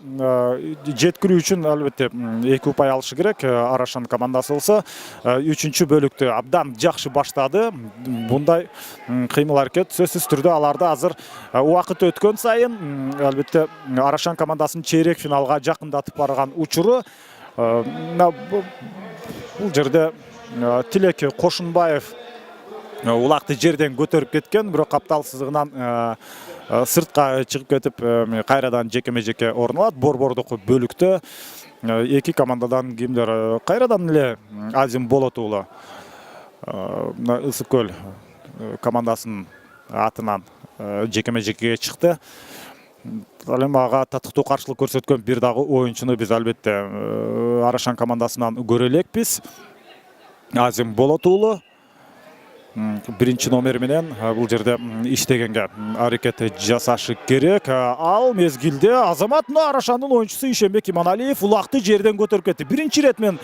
жеткирүү үчүн албетте 2 упай алышы керек. Арашан командасы болсо 3-чү бөлүктү абдан жакшы баштады. Мындай кыймыл аракет сөзсүз түрдө аларды азыр убакыт өткөн сайын албетте Арашан командасынын чейрек финалга жакындатып барган учуру. Бул жерде Тилек Кошунбаев улакты жерден көтөрүп кеткен, бирок капталсыздыгынан сыртка чыгып кетип, кайрадан жекеме-жеке орун алат. Борбордук бөлүктө 2 командадан кимдер кайрадан эле Азим Болот уулу Ысык-Көл командасынын атынан жекеме-жекеге чыкты. Ал эми ага татыктуу каршылык көрсөткөн бир дагы оюнчуну биз албетте Арашан командасынан көрө элекпиз. Азим Болот уулу биринчи номер менен бул жерде иштегенге аракет жасашы керек. Ал мезгилде Азамат Арашандын оюнчусу Ишенбек Иманалиев улакты жерден көтөрүп кетти. Биринчи ирет мен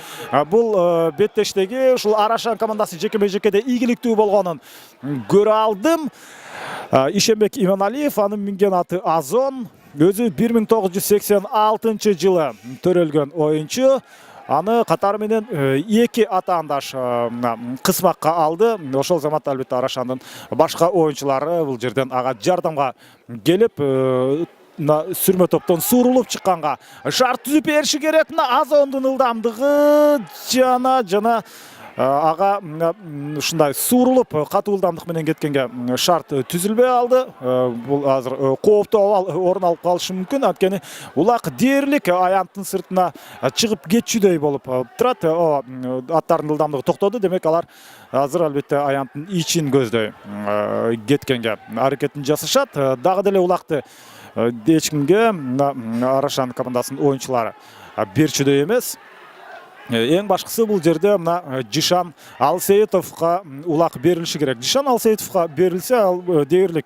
бул беттештеги ушул Арашан командасы жекеме-жекеде ийгиликтүү болгонун көрө алдым. Ишенбек Иманалиев, анын минген аты Азон, өзү 1986 жылы төрөлгөн оюнчу. Аны катары менен 2 атаандаш кысмакка алды. Ошол заматта албетте Арашандын башка оюнчулары бул жерден ага жардамга келип, сүрмө топтон суурулуп чыкканга шарт түзүп бериши керек. Азондун ылдамдыгы жана ага ушундай суурулуп катуу ылдамдык менен кеткенге шарт түзүлбөй алды. Бул азыр кооптуу орун алып калышы мүмкүн. Анткени улак дээрлик аянттын сыртына чыгып кетчүдөй болуп турат. Аттардын ылдамдыгы токтоду. Демек алар азыр албетте аянттын ичин көздөй кеткенге аракетин жасашат. Дагы деле улакты эч кимге Арашан командасынын оюнчулары берчүдөй эмес. Эң башкысы бул жерде мына Жишан Алсеитовго улак берилиши керек. Жишан Алсеитовго берилсе, ал дээрлик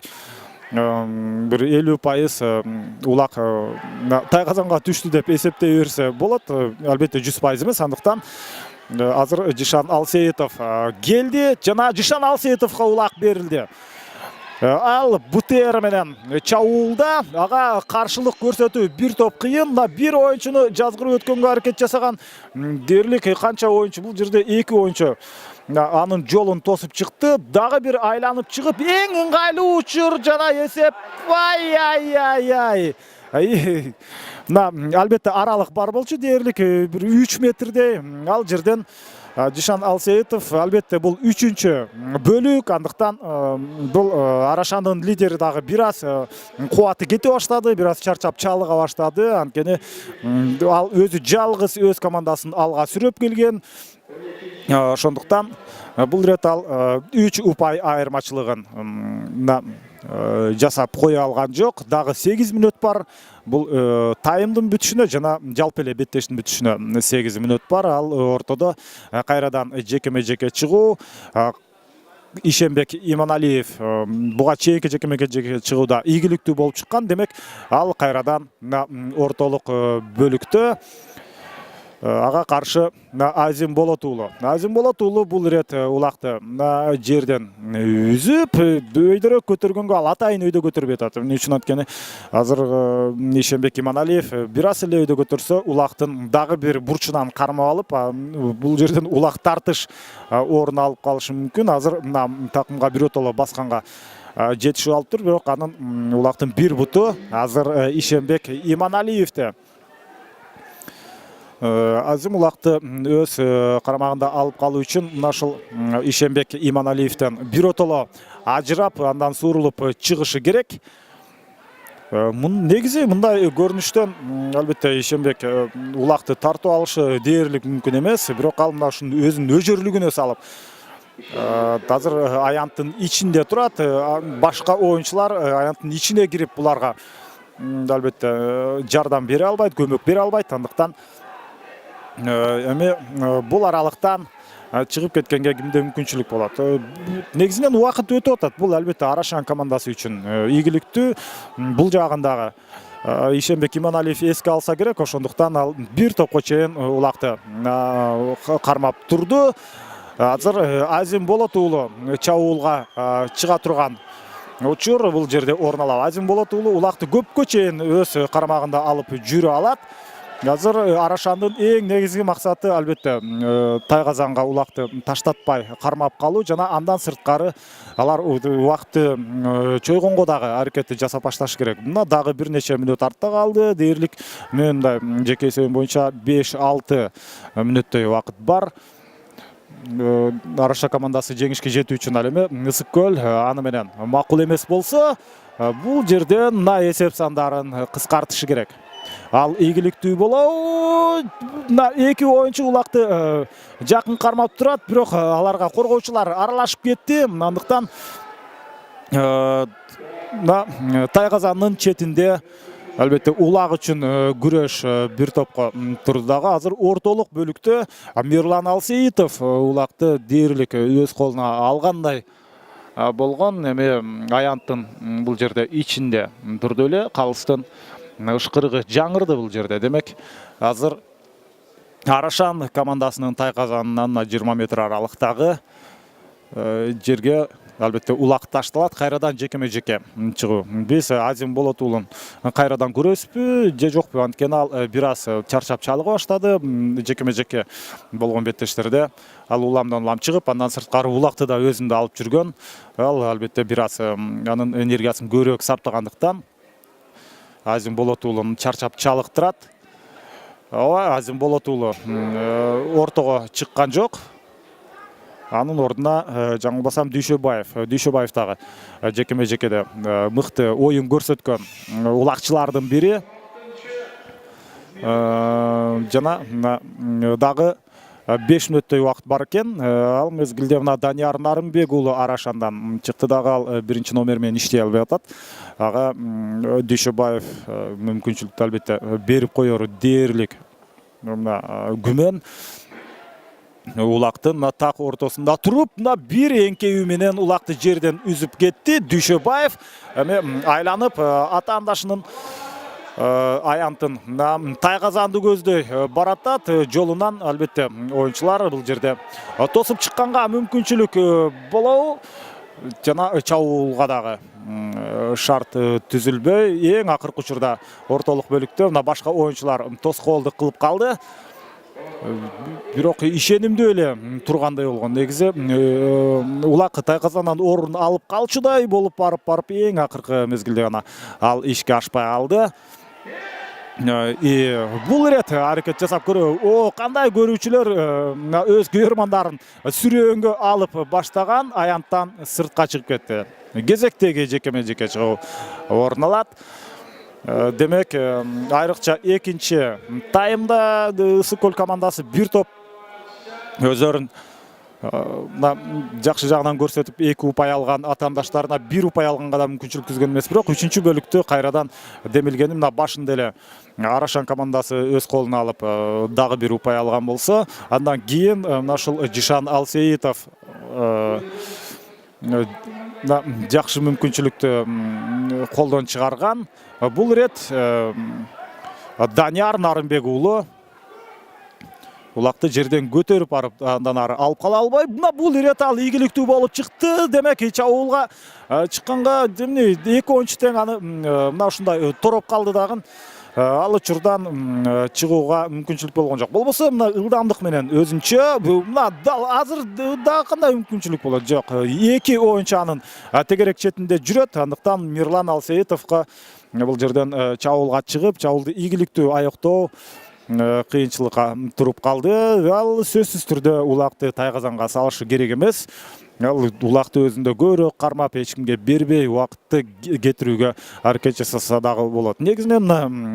бир 50% улак тайгазанга түштү деп эсептей берсе болот. Албетте 100% эмес. Андыктан азыр Жишан Алсеитов келди жана Жишан Алсеитовго улак берилди. Ал Бутер менен Чаулда ага каршылык көрсөтүү бир топ кыйын. Бир оюнчуну жазгырып өткөнгө аракет жасаган дерлик канча оюнчу, бул жерде 2 оюнчу анын жолун тосуп чыкты. Дагы бир айланып чыгып, эң ыңгайлуу учур жана эсеп. Ай. Албетте аралык бар болчу, дерлик бир 3 метрдей. Ал жерден Жишан Алсеитов албетте бул 3-чү бөлүк, андыктан бул Арашандын лидери дагы бир аз кубаты кете баштады, бир аз чарчап чалыга баштады. Анткени ал өзү жалгыз өз командасын алга сүрөп келген. Ошондуктан бул ирет ал 3 упай айырмачылыгын жасап кое алган жок. Дагы 8 мүнөт бар. Бул таймдын бүтүшүнө жана жалпы эле беттештин бүтүшүнө 8 мүнөт бар. Ал ортодо кайрадан жекеме-жеке чыгуу. Ишенбек Иманалиев буга чейинки жекеме-жеке чыгууда ийгиликтүү болуп чыккан. Демек, ал кайрадан ортолук бөлүктө ага каршы Азим Болот уулу бул ирет улакты жерден үзүп өйдөрөөк көтөргөнгө ал атайын өйдө көтөрбөй атат. Эмне үчүн анткени азыр Ишенбек Иманалиев бир аз эле өйдө көтөрсө улактын дагы бир бурчунан кармап алып, бул жерден улак тартыш орун алып калышы мүмкүн. Азыр такымга биротоло басканга жетишип алыптыр, бирок анын улактын бир буту азыр Ишенбек Иманалиевде. Азим улакты өз карамагында алып калуу үчүн ушул Ишенбек Иманалиевден биротоло ажырап, андан суурулуп чыгышы керек. Негизи мындай көрүнүштөн албетте Ишенбек улакты тартып алышы дээрлик мүмкүн эмес, бирок ал ушунун өзүнүн өжөрлүгүнө салып азыр аянттын ичинде турат. Башка оюнчулар аянттын ичине кирип буларга албетте жардам бере албайт, көмөк бере албайт. Андыктан эми бул аралыктан чыгып кеткенге кимде мүмкүнчүлүк болот? Негизинен убакыт өтүп атат. Бул албетте Арашан командасы үчүн ийгиликтүү. Бул жагындагы Ишенбек Иманалиев эске алса керек. Ошондуктан ал бир топко чейин улакты кармап турду. Азыр Азим Болот уулу Чаулга чыга турган учур бул жерде орун алат. Азим Болот уулу улакты көпкө чейин өз карамагында алып жүрө алат. Азыр Арашандын эң негизги максаты албетте Тайгазанга улакты таштатпай кармап калуу жана андан сырткары алар убакытты чойгонго дагы аракетти жасап башташ керек. Мына дагы бир нече мүнөт артта калды. Дээрлик мындай жеке эсебим боюнча 5-6 мүнөттөй убакыт бар. Араша командасы жеңишке жетүү үчүн ал эми Ысык көл аны менен макул эмес болсо, бул жерден эсеп сандарын кыскартышы керек. Ал ийгиликтүү болобу. Эки оюнчу улакты жакын кармап турат, бирок аларга коргоочулар аралашып кетти. Андыктан Тайгазандын четинде албетте улак үчүн күрөш бир топко турду дагы. Азыр ортолук бөлүктө Мирлан Алсеитов улакты дээрлик өз колуна алгандай болгон. Эми аянттын бул жерде ичинде турду эле, калыстын ышкырыгы жаңырды бул жерде. Демек, азыр Арашан командасынын Тайгазанынан 20 метр аралыктагы жерге албетте улак ташталат. Кайрадан жекеме-жеке чыгуу. Биз Азим Болот уулун кайрадан көрөсүзбү же жокпу? Анткени ал бир аз чарчап чалыга баштады. Жекеме-жеке болгон беттештерде ал уламдан улам чыгып, андан сырткары улакты да өзүндө алып жүргөн. Ал албетте бир аз анын энергиясын көбүрөөк сактагандыктан Азим Болот уулун чарчап чалыктырат. Азим Болот уулу ортого чыккан жок. Анын ордуна жаңылбасам Дүйшөбаев дагы жекеме-жекеде мыкты оюн көрсөткөн улакчылардын бири. Жана дагы 5 мүнөттөй убакыт бар экен. Ал мезгилде мына Данияр Нарымбек уулу Арашандан чыкты дагы, ал биринчи номер менен иштей албай атат. Ага Дүйшөбаев мүмкүнчүлүктү албетте берип коеру дээрлик күмөн. Улактын так ортосунда туруп, бир эңкеүү менен улакты жерден үзүп кетти Дүйшөбаев. Эми айланып атаандашынын аянтын Тайгазанды көздөй баратат. Жолунан албетте оюнчулар бул жерде тосуп чыкканга мүмкүнчүлүк болобу? жана чабуулга дагы шарт түзүлбөй, эң акыркы учурда ортолук бөлүктө мына башка оюнчулар тоскоолдук кылып калды. Бирок ишенимдүү эле тургандай болгон. Негизи Улак Тайказандан орун алып калчудай болуп барып эң акыркы мезгилде гана ал ишке ашпай калды. Бул ирет аракет жасап көрүү. Кандай көрүүчүлөр өз көрөрмандарын сүрөөнгө алып баштаган, аянттан сыртка чыгып кетти. Кезектеги жекеме-жеке чыгуу орун алат. Демек, айрыкча экинчи таймда Ысык Көл командасы бир топ өзөрүн жакшы жагынан көрсөтүп 2 упай алган, атаандаштарына 1 упай алганга да мүмкүнчүлүк түзгөн эмес. Бирок 3-чү бөлүктө кайрадан демилгени мына башында эле Арашан командасы өз колуна алып дагы 1 упай алган болсо, андан кийин мына ушул Жишан Алсеитов жакшы мүмкүнчүлүктү колдон чыгарган. Бул ирет Данияр Нарымбек уулу Улакты жерден көтөрүп барып андан ары алып кала албай, бул ирет ал ийгиликтүү болуп чыкты. Демек, чабуулга чыкканга 2 оюнчу тең аны мына ушундай тороп калды дагы. Ал учурдан чыгууга мүмкүнчүлүк болгон жок. Болбосо мына ылдамдык менен өзүнчө мына азыр дагы кандай мүмкүнчүлүк болот? Жок. 2 оюнчу анын тегерек четинде жүрөт. Андыктан Мирлан Алсеитовго бул жерден чабуулга чыгып, чабуулду ийгиликтүү аяктоо кыйынчылыкка туруп калды. Ал сөзсүз түрдө Улакты Тайказанга салышы керек эмес. Ал Улакты өзүндө көрө кармап, эч кимге бербей убакытты кетирүүгө аракет жасаса дагы болот. Негизинен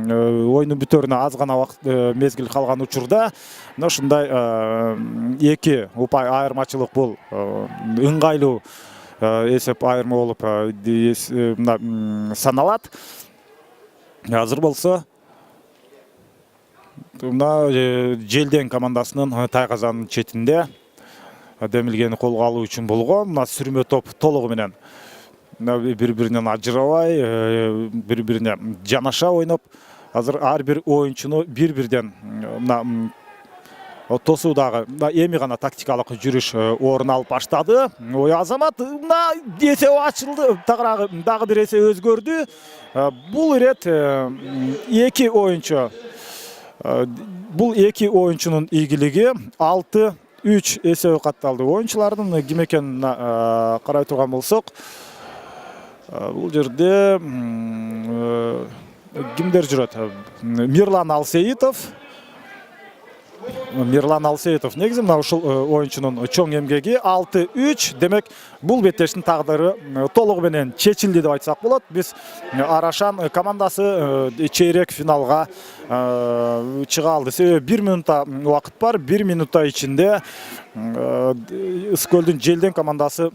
оюндун бүтөрүнө аз гана убакыт мезгил калган учурда мына ушундай 2 упай айырмачылык бул ыңгайлуу эсеп айырма болуп саналат. Азыр болсо мына Желден командасынын Тайказанын четинде демилгени колго алуу үчүн болгон. Мына сүрмө топ толугу менен бири-биринен ажырабай, бири-бирине жанаша ойноп, азыр ар бир оюнчуну бир-бирден тосуудагы эми гана тактикалык жүрүш орун алып баштады. Ой Азамат эсеби ачылды, тагыраагы дагы бир эсе өзгөрдү. Бул ирет 2 оюнчу. Бул 2 оюнчунун ийгилиги 6-3 эсеби катталды. Оюнчулардын ким экенин карай турган болсок, бул жерде кимдер жүрөт? Мирлан Алсеитов негизи мына ушул оюнчунун чоң эмгеги 6-3. Демек, бул беттештин тагдыры толугу менен чечилди деп айтсак болот. Биз Арашан командасы чейрек финалга чыга алды. Себеби 1 минутта убакыт бар. 1 минутта ичинде Ысык Көлдүн Желден командасы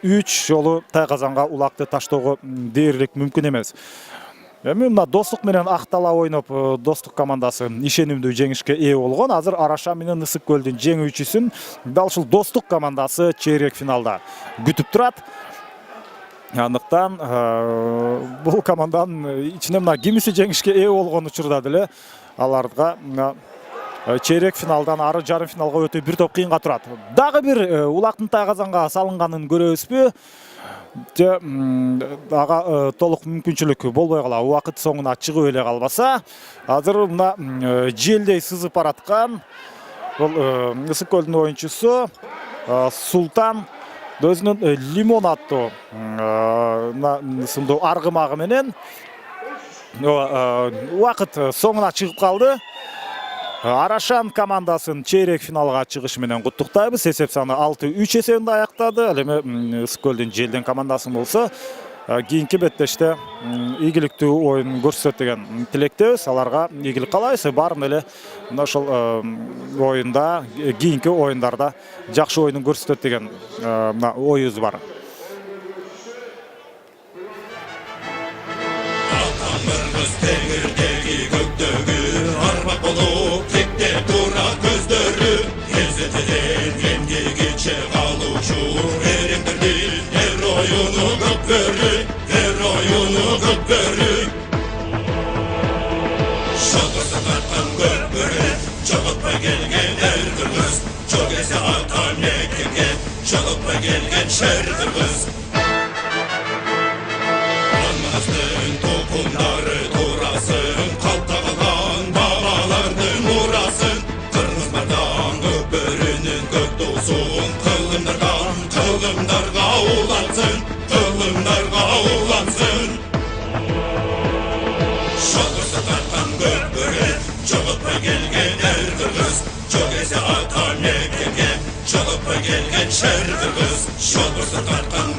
3 жолу Тайказанга Улакты таштоого дээрлик мүмкүн эмес. Эми мына Достук менен Актала ойноп, Достук командасы ишенимдүү жеңишке ээ болгон. Азыр Арашан менен Ысык Көлдүн жеңүүчүсүн дал ушул Достук командасы чейрек финалда күтүп турат. Андыктан бул команданын ичинен мына кимиси жеңишке ээ болгон учурда деле аларга чейрек финалдан ары жарым финалга өтүү бир топ кыйынга турат. Дагы бир Улактын Тайказанга салынганын көрөбүзбү? Ага толук мүмкүнчүлүк болбой кала, убакыт соңуна чыгып эле калбаса, азыр мына желдей сызып бараткан бул Ысык Көлдүн оюнчусу Султан өзүнүн Лимон аттуу сымдуу аргымагы менен убакыт соңуна чыгып калды. Арашан командасын чейрек финалга чыгышы менен куттуктайбыз. Эсеп саны 6-3 эсебинде аяктады. Ал эми Ысык Көлдүн Желден командасын болсо кийинки беттеште ийгиликтүү оюн көрсөтөт деген тилектебиз. Аларга ийгилик каалайбыз. Баарын эле мына ошол оюнда, кийинки оюндарда жакшы оюн көрсөтөт деген оюбуз бар. Çalıp gelgen şer kırmızı аулансын, құлындарға аулансын. Шоғысы тартқан көкбөрі, жоғытпай келген әр қырғыз, жоқ есе ата мекенге, жоғытпай келген шәр қырғыз. Шоғысы тартқан